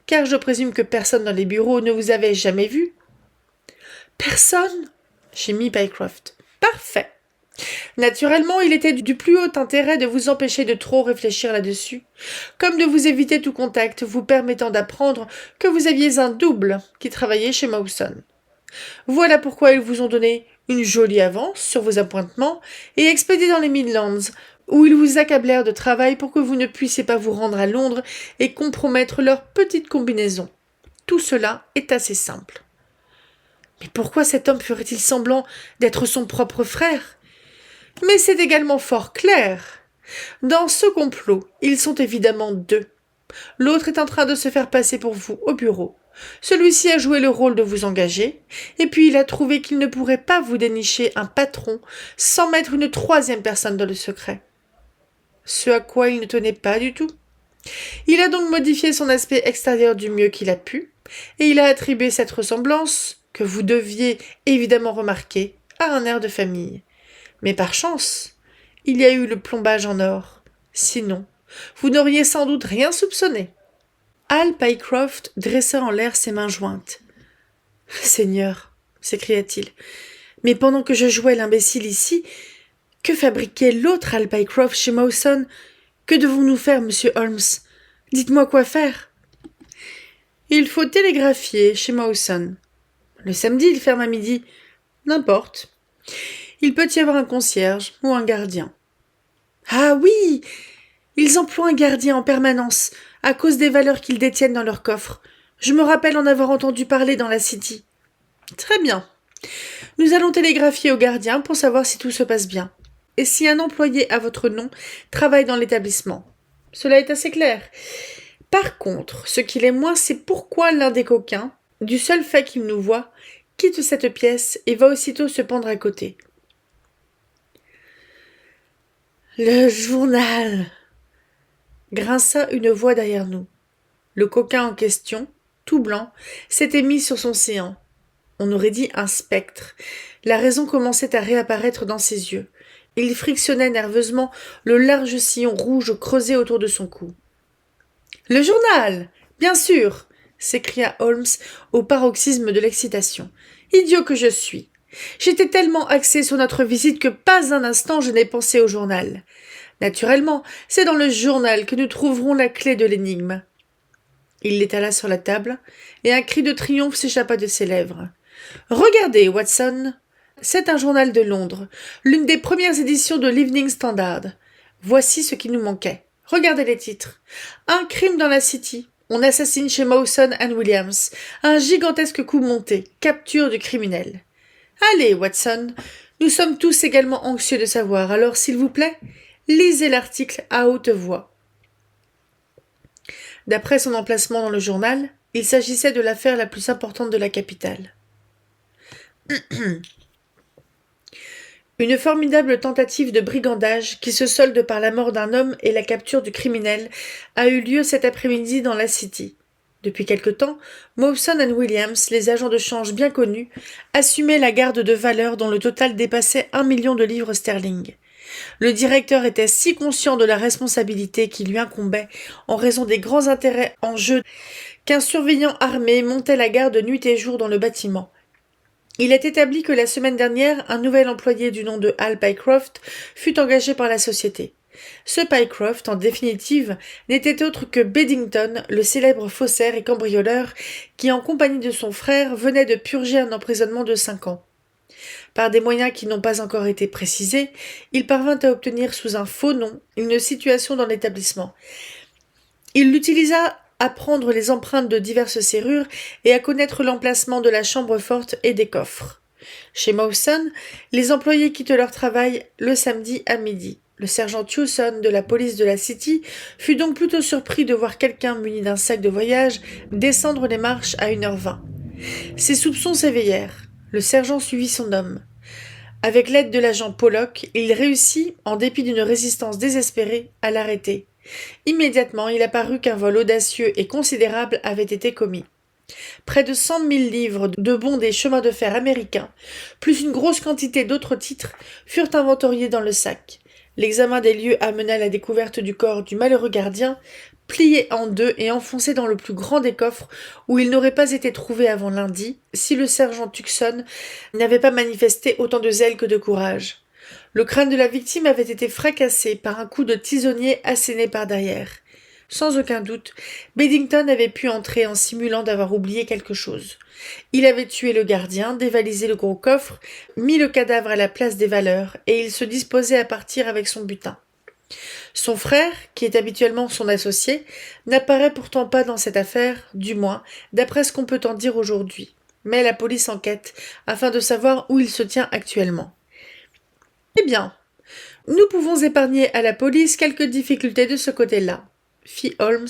S1: car je présume que personne dans les bureaux ne vous avait jamais vu. Personne ? Gémit Pycroft. Parfait. Naturellement, il était du plus haut intérêt de vous empêcher de trop réfléchir là-dessus, comme de vous éviter tout contact vous permettant d'apprendre que vous aviez un double qui travaillait chez Mawson. Voilà pourquoi ils vous ont donné une jolie avance sur vos appointements et expédié dans les Midlands, où ils vous accablèrent de travail pour que vous ne puissiez pas vous rendre à Londres et compromettre leur petite combinaison. Tout cela est assez simple. Mais pourquoi cet homme ferait-il semblant d'être son propre frère ? Mais c'est également fort clair. Dans ce complot, ils sont évidemment deux. L'autre est en train de se faire passer pour vous au bureau. Celui-ci a joué le rôle de vous engager, et puis il a trouvé qu'il ne pourrait pas vous dénicher un patron sans mettre une troisième personne dans le secret. Ce à quoi il ne tenait pas du tout. Il a donc modifié son aspect extérieur du mieux qu'il a pu, et il a attribué cette ressemblance, que vous deviez évidemment remarquer, à un air de famille. Mais par chance, il y a eu le plombage en or. Sinon, vous n'auriez sans doute rien soupçonné. Hal Pycroft dressa en l'air ses mains jointes. « Seigneur, s'écria-t-il, mais pendant que je jouais l'imbécile ici, que fabriquait l'autre Hal Pycroft chez Mawson ? Que devons-nous faire, monsieur Holmes ? Dites-moi quoi faire. » « Il faut télégraphier chez Mawson. Le samedi, il ferme à midi. N'importe. Il peut y avoir un concierge ou un gardien. »« Ah oui ! Ils emploient un gardien en permanence, à cause des valeurs qu'ils détiennent dans leur coffre. Je me rappelle en avoir entendu parler dans la City. »« Très bien. Nous allons télégraphier au gardien pour savoir si tout se passe bien, et si un employé à votre nom travaille dans l'établissement. Cela est assez clair. Par contre, ce qu'il est moins, c'est pourquoi l'un des coquins, du seul fait qu'il nous voit, quitte cette pièce et va aussitôt se pendre à côté. »« Le journal !» grinça une voix derrière nous. Le coquin en question, tout blanc, s'était mis sur son séant. On aurait dit un spectre. La raison commençait à réapparaître dans ses yeux. Il frictionnait nerveusement le large sillon rouge creusé autour de son cou. « Le journal ! Bien sûr !» s'écria Holmes au paroxysme de l'excitation. « Idiot que je suis ! J'étais tellement axé sur notre visite que pas un instant je n'ai pensé au journal. Naturellement, c'est dans le journal que nous trouverons la clé de l'énigme. » Il l'étala sur la table, et un cri de triomphe s'échappa de ses lèvres. « Regardez, Watson, c'est un journal de Londres, l'une des premières éditions de l'Evening Standard. Voici ce qui nous manquait. Regardez les titres. Un crime dans la City. On assassine chez Mawson and Williams. Un gigantesque coup monté. Capture du criminel. Allez, Watson, nous sommes tous également anxieux de savoir, alors s'il vous plaît, lisez l'article à haute voix. » D'après son emplacement dans le journal, il s'agissait de l'affaire la plus importante de la capitale. Une formidable tentative de brigandage qui se solde par la mort d'un homme et la capture du criminel a eu lieu cet après-midi dans la City. Depuis quelque temps, Mawson and Williams, les agents de change bien connus, assumaient la garde de valeur dont le total dépassait 1 million de livres sterling. Le directeur était si conscient de la responsabilité qui lui incombait en raison des grands intérêts en jeu qu'un surveillant armé montait la garde nuit et jour dans le bâtiment. Il est établi que la semaine dernière, un nouvel employé du nom de Hal Pycroft fut engagé par la société. Ce Pycroft, en définitive, n'était autre que Beddington, le célèbre faussaire et cambrioleur qui, en compagnie de son frère, venait de purger un emprisonnement de 5 ans. Par des moyens qui n'ont pas encore été précisés, il parvint à obtenir sous un faux nom une situation dans l'établissement. Il l'utilisa à prendre les empreintes de diverses serrures et à connaître l'emplacement de la chambre forte et des coffres. Chez Mawson, les employés quittent leur travail le samedi à midi. Le sergent Hewson de la police de la City fut donc plutôt surpris de voir quelqu'un muni d'un sac de voyage descendre les marches à 1h20. Ses soupçons s'éveillèrent. Le sergent suivit son homme. Avec l'aide de l'agent Pollock, il réussit, en dépit d'une résistance désespérée, à l'arrêter. Immédiatement, il apparut qu'un vol audacieux et considérable avait été commis. Près de 100 000 livres de bons des chemins de fer américains, plus une grosse quantité d'autres titres, furent inventoriés dans le sac. L'examen des lieux amena à la découverte du corps du malheureux gardien, plié en deux et enfoncé dans le plus grand des coffres où il n'aurait pas été trouvé avant lundi, si le sergent Tucson n'avait pas manifesté autant de zèle que de courage. Le crâne de la victime avait été fracassé par un coup de tisonnier asséné par derrière. Sans aucun doute, Beddington avait pu entrer en simulant d'avoir oublié quelque chose. Il avait tué le gardien, dévalisé le gros coffre, mis le cadavre à la place des valeurs, et il se disposait à partir avec son butin. Son frère, qui est habituellement son associé, n'apparaît pourtant pas dans cette affaire, du moins, d'après ce qu'on peut en dire aujourd'hui. Mais la police enquête, afin de savoir où il se tient actuellement. Eh bien, nous pouvons épargner à la police quelques difficultés de ce côté-là, fit Holmes,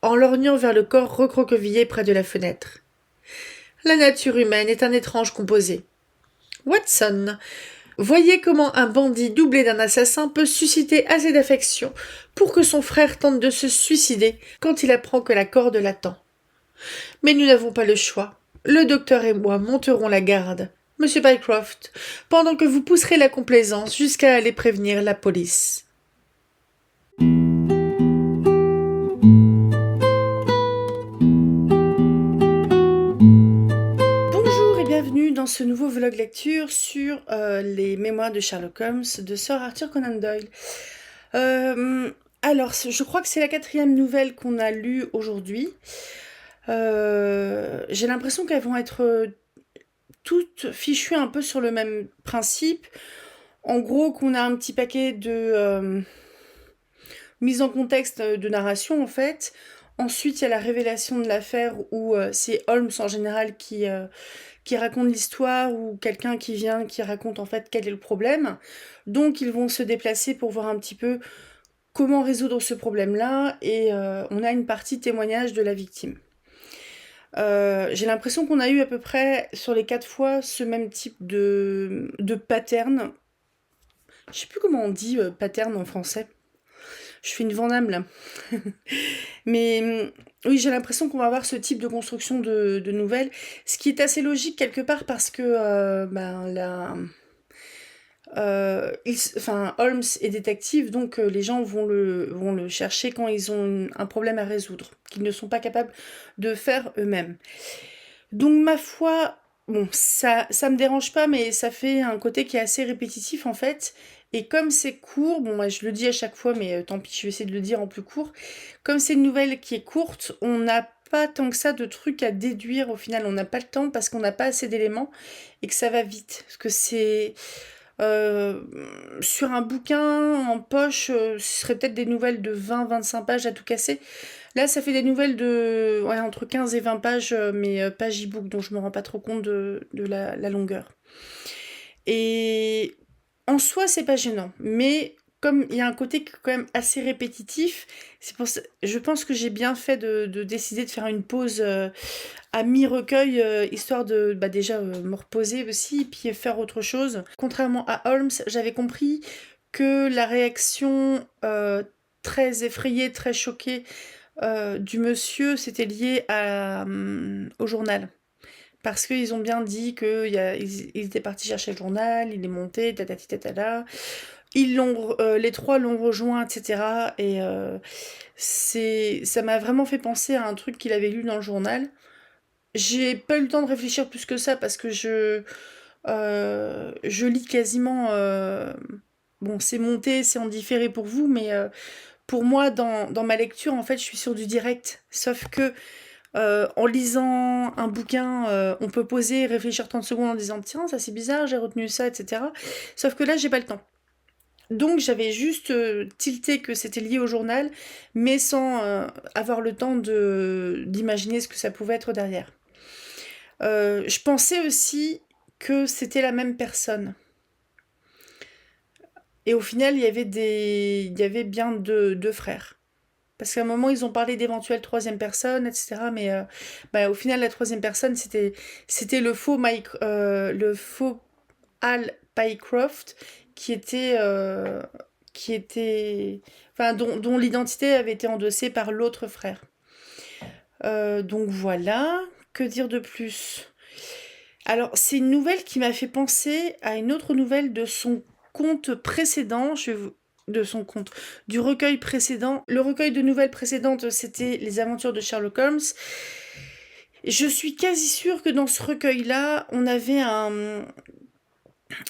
S1: en lorgnant vers le corps recroquevillé près de la fenêtre. La nature humaine est un étrange composé. Watson, voyez comment un bandit doublé d'un assassin peut susciter assez d'affection pour que son frère tente de se suicider quand il apprend que la corde l'attend. Mais nous n'avons pas le choix. Le docteur et moi monterons la garde, Monsieur Pycroft, pendant que vous pousserez la complaisance jusqu'à aller prévenir la police. Bonjour et bienvenue dans ce nouveau vlog lecture sur les mémoires de Sherlock Holmes de Sir Arthur Conan Doyle. Alors, je crois que c'est la 4e nouvelle qu'on a lue aujourd'hui. J'ai l'impression qu'elles vont être toutes fichues un peu sur le même principe. En gros, qu'on a un petit paquet de mise en contexte de narration, en fait. Ensuite, il y a la révélation de l'affaire où c'est Holmes en général qui raconte l'histoire ou quelqu'un qui vient qui raconte en fait quel est le problème. Donc, ils vont se déplacer pour voir un petit peu comment résoudre ce problème-là et on a une partie témoignage de la victime. J'ai l'impression qu'on a eu à peu près sur les 4 fois ce même type de pattern. Je sais plus comment on dit pattern en français. Je fais une Vandame là. Mais oui, j'ai l'impression qu'on va avoir ce type de construction de nouvelles, ce qui est assez logique quelque part parce que Holmes est détective, donc les gens vont le chercher quand ils ont un problème à résoudre, qu'ils ne sont pas capables de faire eux-mêmes. Donc ma foi, bon, ça me dérange pas, mais ça fait un côté qui est assez répétitif en fait. Et comme c'est court, bon, moi je le dis à chaque fois, mais tant pis, je vais essayer de le dire en plus court. Comme c'est une nouvelle qui est courte, on n'a pas tant que ça de trucs à déduire au final. On n'a pas le temps parce qu'on n'a pas assez d'éléments et que ça va vite. Parce que c'est sur un bouquin en poche, ce serait peut-être des nouvelles de 20-25 pages à tout casser. Là, ça fait des nouvelles de entre 15 et 20 pages, mais page e-book, donc je me rends pas trop compte de la longueur. Et en soi, c'est pas gênant, mais comme il y a un côté quand même assez répétitif, c'est pour ça, je pense que j'ai bien fait de décider de faire une pause à mi-recueil, histoire de déjà me reposer aussi, puis faire autre chose. Contrairement à Holmes, j'avais compris que la réaction très effrayée, très choquée du monsieur, c'était lié au journal. Parce qu'ils ont bien dit qu'ils étaient partis chercher le journal, il est monté, tatati tatala. Les 3 l'ont rejoint, etc. Et ça m'a vraiment fait penser à un truc qu'il avait lu dans le journal. J'ai pas eu le temps de réfléchir plus que ça parce que je lis quasiment. Bon, c'est monté, c'est en différé pour vous, mais pour moi, dans ma lecture, en fait, je suis sur du direct. Sauf que en lisant un bouquin, on peut poser, réfléchir 30 secondes en disant tiens, ça c'est bizarre, j'ai retenu ça, etc. Sauf que là, j'ai pas le temps. Donc j'avais juste tilté que c'était lié au journal, mais sans avoir le temps d'imaginer ce que ça pouvait être derrière. Je pensais aussi que c'était la même personne. Et au final, il y avait bien deux frères. Parce qu'à un moment, ils ont parlé d'éventuelle troisième personne, etc. Mais bah, au final, la troisième personne, c'était le faux Al Pycroft qui était, euh, enfin, dont l'identité avait été endossée par l'autre frère. Donc voilà, que dire de plus? Alors, c'est une nouvelle qui m'a fait penser à une autre nouvelle de son conte précédent. De son conte, du recueil précédent. Le recueil de nouvelles précédentes, c'était Les aventures de Sherlock Holmes. Je suis quasi sûre que dans ce recueil-là, on avait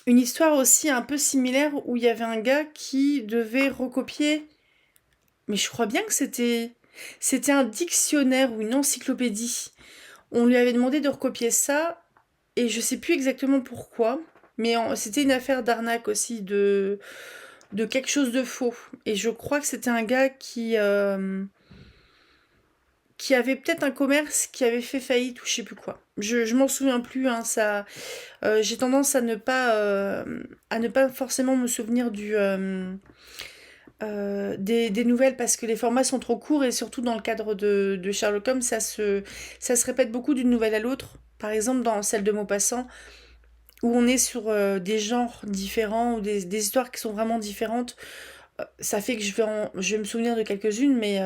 S1: une histoire aussi un peu similaire où il y avait un gars qui devait recopier. Mais je crois bien que c'était un dictionnaire ou une encyclopédie. On lui avait demandé de recopier ça et je sais plus exactement pourquoi. Mais c'était une affaire d'arnaque aussi de quelque chose de faux. Et je crois que c'était un gars qui avait peut-être un commerce qui avait fait faillite ou je sais plus quoi. Je m'en souviens plus, hein, ça. J'ai tendance à ne pas forcément me souvenir des nouvelles parce que les formats sont trop courts et surtout dans le cadre de Sherlock Holmes, ça se répète beaucoup d'une nouvelle à l'autre. Par exemple, dans celle de Maupassant, où on est sur des genres différents ou des histoires qui sont vraiment différentes, ça fait que je vais me souvenir de quelques-unes, mais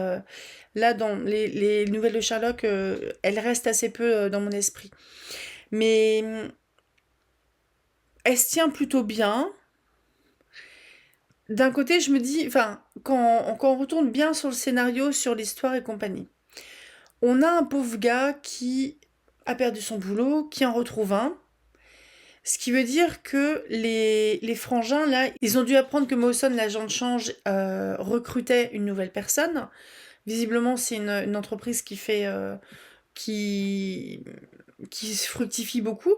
S1: là, dans les nouvelles de Sherlock, elles restent assez peu dans mon esprit. Mais elle se tient plutôt bien. D'un côté, je me dis, enfin, quand on retourne bien sur le scénario, sur l'histoire et compagnie, on a un pauvre gars qui a perdu son boulot, qui en retrouve un. Ce qui veut dire que les frangins, là, ils ont dû apprendre que Mawson, l'agent de change, recrutait une nouvelle personne. Visiblement, c'est une entreprise qui, qui fructifie beaucoup.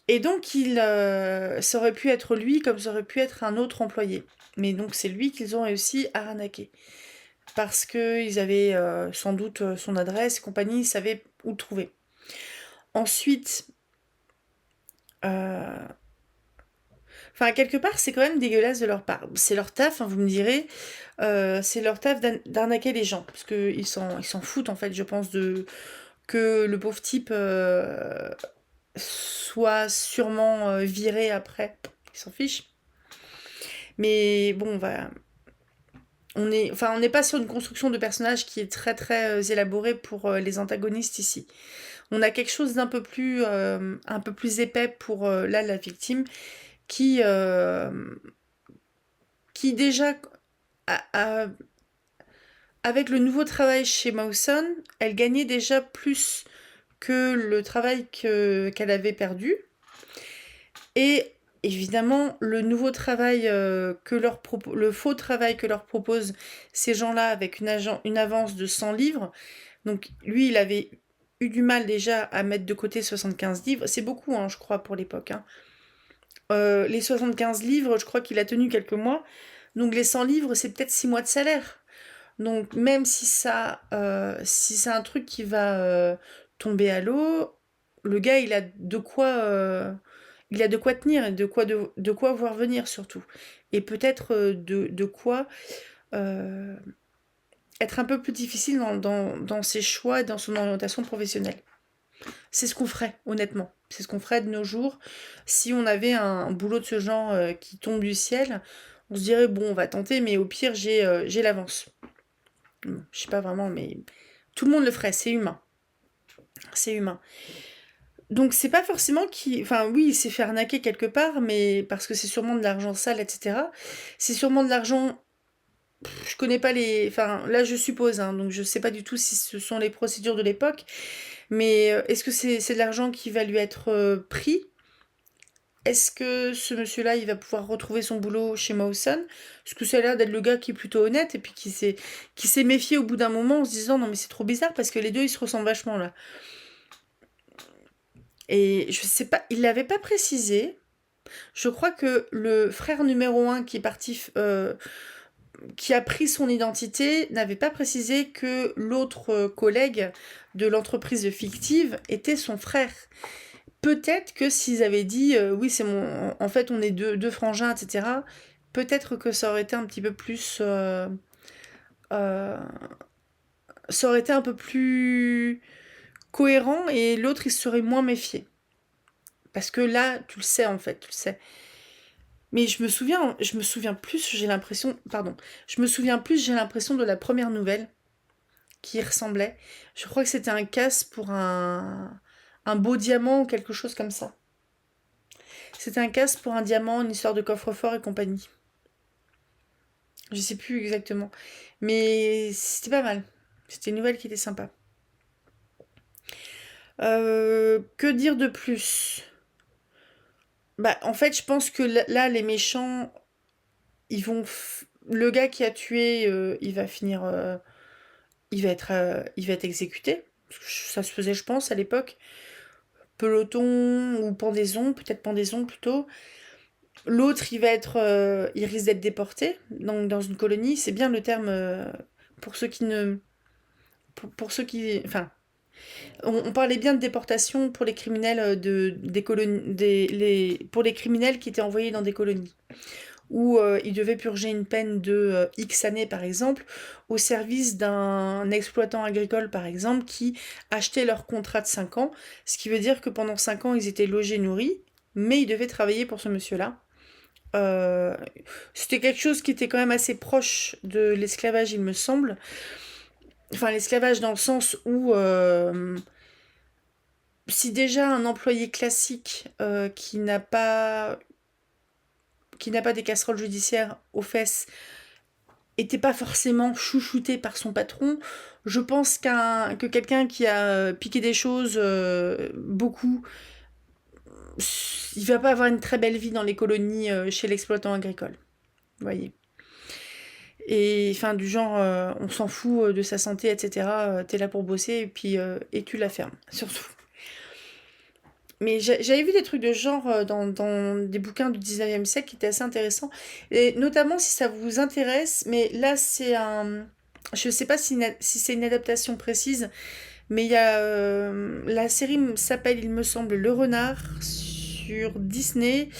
S1: Et donc, ça aurait pu être lui comme ça aurait pu être un autre employé. Mais donc, c'est lui qu'ils ont réussi à arnaquer. Parce qu'ils avaient sans doute son adresse et compagnie, ils savaient où le trouver. Ensuite, euh, enfin, quelque part, c'est quand même dégueulasse de leur part. C'est leur taf, hein, vous me direz. C'est leur taf d'arnaquer les gens. Parce qu'ils s'en foutent, en fait, je pense, que le pauvre type soit sûrement viré après. Ils s'en fichent. Mais bon, on n'est pas sur une construction de personnage qui est très très élaborée pour les antagonistes ici. On a quelque chose un peu plus épais pour là la victime qui euh, qui déjà a- a- avec le nouveau travail chez Mawson, elle gagnait déjà plus que le travail qu'elle avait perdu. Et évidemment, le nouveau travail le faux travail que leur proposent ces gens-là avec une avance de 100 livres. Donc lui, il avait eu du mal déjà à mettre de côté 75 livres. C'est beaucoup, hein, je crois, pour l'époque, hein. Les 75 livres, je crois qu'il a tenu quelques mois. Donc les 100 livres, c'est peut-être 6 mois de salaire. Donc même si c'est un truc qui va tomber à l'eau, le gars il a de quoi tenir et de quoi voir venir surtout. Et peut-être de quoi euh, être un peu plus difficile dans ses choix et dans son orientation professionnelle. C'est ce qu'on ferait, honnêtement. C'est ce qu'on ferait de nos jours. Si on avait un boulot de ce genre qui tombe du ciel, on se dirait, bon, on va tenter, mais au pire, j'ai l'avance. Bon, je sais pas vraiment, mais tout le monde le ferait, c'est humain. C'est humain. Donc c'est pas forcément qui... Enfin oui, il s'est fait arnaquer quelque part, mais parce que c'est sûrement de l'argent sale, etc. C'est sûrement de l'argent... Je connais pas les... Enfin là je suppose, hein, donc je sais pas du tout si ce sont les procédures de l'époque, mais est-ce que c'est de l'argent qui va lui être pris? Est-ce que ce monsieur-là, il va pouvoir retrouver son boulot chez Mawson? Parce que ça a l'air d'être le gars qui est plutôt honnête et puis qui s'est méfié au bout d'un moment en se disant non mais c'est trop bizarre parce que les deux ils se ressemblent vachement là. Et je sais pas, il l'avait pas précisé, Je crois que le frère numéro 1 qui est parti, qui a pris son identité, n'avait pas précisé que l'autre collègue de l'entreprise fictive était son frère. Peut-être que s'ils avaient dit oui, c'est mon. En fait, on est deux frangins, etc., peut-être que ça aurait été un petit peu plus. Euh, ça aurait été un peu plus cohérent et l'autre il se serait moins méfié. Parce que là, tu le sais en fait, tu le sais. Mais je me souviens plus, j'ai l'impression, pardon, je me souviens plus, j'ai l'impression de la première nouvelle qui y ressemblait. Je crois que c'était un casse pour un beau diamant ou quelque chose comme ça. C'était un casse pour un diamant, une histoire de coffre-fort et compagnie. Je sais plus exactement. Mais c'était pas mal. C'était une nouvelle qui était sympa. Que dire de plus? Bah, en fait, je pense que là, les méchants, ils vont. Le gars qui a tué, il va finir. Il va être exécuté. Ça se faisait, je pense, à l'époque. Peloton ou pendaison, peut-être pendaison plutôt. L'autre, il risque d'être déporté, donc dans une colonie. C'est bien le terme pour ceux qui ne, pour ceux qui, enfin, on parlait bien de déportation pour les criminels des colonies, pour les criminels qui étaient envoyés dans des colonies où ils devaient purger une peine de X années par exemple, au service d'un exploitant agricole par exemple, qui achetait leur contrat de 5 ans, ce qui veut dire que pendant 5 ans ils étaient logés, nourris, mais ils devaient travailler pour ce monsieur-là. Euh, C'était quelque chose qui était quand même assez proche de l'esclavage, il me semble. Enfin, l'esclavage dans le sens où si déjà un employé classique qui n'a pas des casseroles judiciaires aux fesses était pas forcément chouchouté par son patron, je pense que quelqu'un qui a piqué des choses beaucoup, il va pas avoir une très belle vie dans les colonies chez l'exploitant agricole. Vous voyez. Et enfin, du genre, on s'en fout de sa santé, etc. T'es là pour bosser et puis et tu la fermes, surtout. Mais j'avais vu des trucs de genre dans des bouquins du 19e siècle qui étaient assez intéressants. Et notamment si ça vous intéresse, mais là c'est un. Je sais pas si c'est une adaptation précise, mais il y a. La série s'appelle, il me semble, Le Renard sur Disney.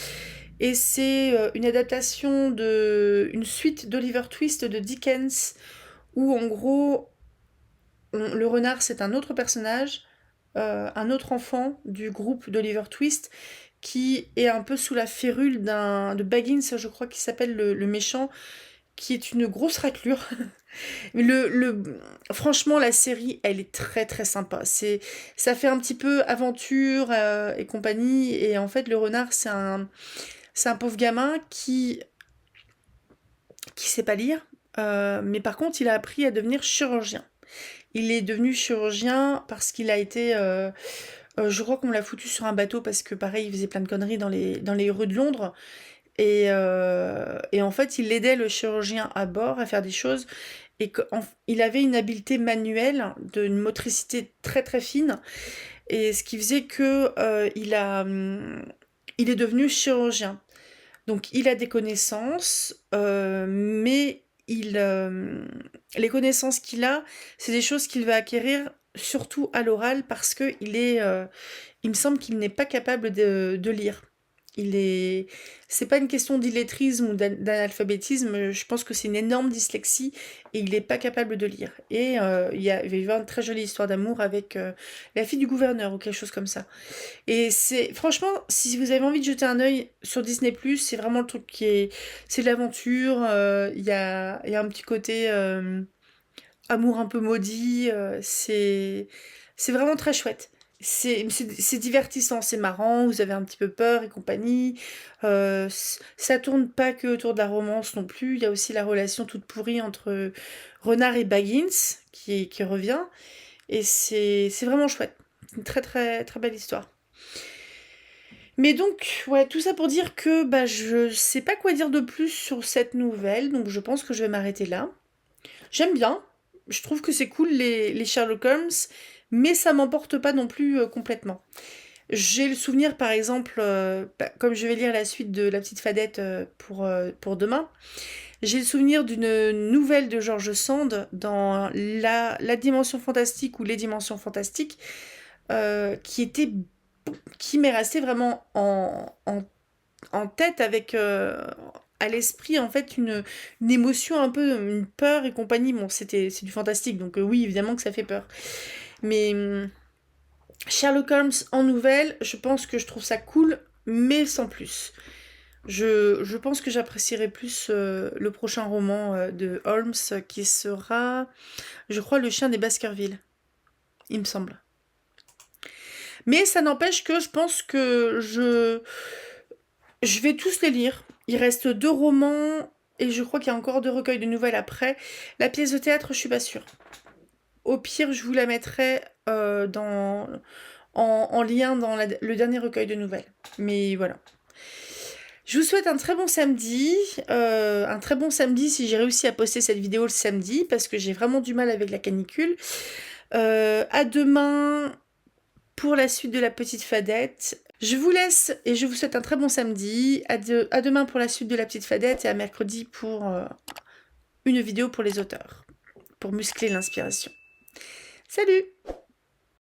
S1: Et c'est une adaptation une suite d'Oliver Twist de Dickens, où en gros, le renard c'est un autre personnage, un autre enfant du groupe d'Oliver Twist qui est un peu sous la férule de Baggins, je crois qu'il s'appelle le méchant, qui est une grosse raclure. Franchement, la série, elle est très très sympa. Ça fait un petit peu aventure et compagnie. Et en fait, le renard, c'est un pauvre gamin qui sait pas lire, mais par contre, il a appris à devenir chirurgien. Il est devenu chirurgien parce qu'il a été. Je crois qu'on l'a foutu sur un bateau parce que, pareil, il faisait plein de conneries dans les rues de Londres. Et en fait, il aidait le chirurgien à bord à faire des choses. Et il avait une habileté manuelle, une motricité très très fine. Et ce qui faisait que il est devenu chirurgien. Donc il a des connaissances, mais les connaissances qu'il a, c'est des choses qu'il va acquérir surtout à l'oral parce que il me semble qu'il n'est pas capable de lire. C'est pas une question d'illettrisme ou d'analphabétisme, je pense que c'est une énorme dyslexie et il n'est pas capable de lire. Et il y avait une très jolie histoire d'amour avec la fille du gouverneur ou quelque chose comme ça. Et franchement, si vous avez envie de jeter un œil sur Disney+, c'est vraiment le truc c'est de l'aventure, il y a un petit côté amour un peu maudit, c'est vraiment très chouette. C'est divertissant, c'est marrant, vous avez un petit peu peur et compagnie. Ça tourne pas que autour de la romance non plus, il y a aussi la relation toute pourrie entre Renard et Baggins qui revient. Et c'est vraiment chouette. C'est une très très très belle histoire. Mais donc, ouais, tout ça pour dire que bah, je sais pas quoi dire de plus sur cette nouvelle, donc je pense que je vais m'arrêter là. J'aime bien, je trouve que c'est cool les Sherlock Holmes, mais ça m'emporte pas non plus complètement. J'ai le souvenir, par exemple, comme je vais lire la suite de La Petite Fadette pour demain, j'ai le souvenir d'une nouvelle de George Sand dans la dimension fantastique ou les dimensions fantastiques, qui m'est restée vraiment en tête avec à l'esprit en fait une émotion un peu, une peur et compagnie. Bon, c'est du fantastique, donc oui, évidemment que ça fait peur. Mais Sherlock Holmes en nouvelle, je pense que je trouve ça cool, mais sans plus. Je pense que j'apprécierai plus le prochain roman de Holmes qui sera, je crois, Le Chien des Baskerville, il me semble. Mais ça n'empêche que je pense que je vais tous les lire. Il reste 2 romans et je crois qu'il y a encore 2 recueils de nouvelles après. La pièce de théâtre, je suis pas sûre. Au pire, je vous la mettrai en lien dans le dernier recueil de nouvelles. Mais voilà. Je vous souhaite un très bon samedi. Un très bon samedi si j'ai réussi à poster cette vidéo le samedi, parce que j'ai vraiment du mal avec la canicule. À demain pour la suite de La Petite Fadette. Je vous laisse et je vous souhaite un très bon samedi. À demain pour la suite de La Petite Fadette et à mercredi pour une vidéo pour les auteurs, pour muscler l'inspiration. Salut!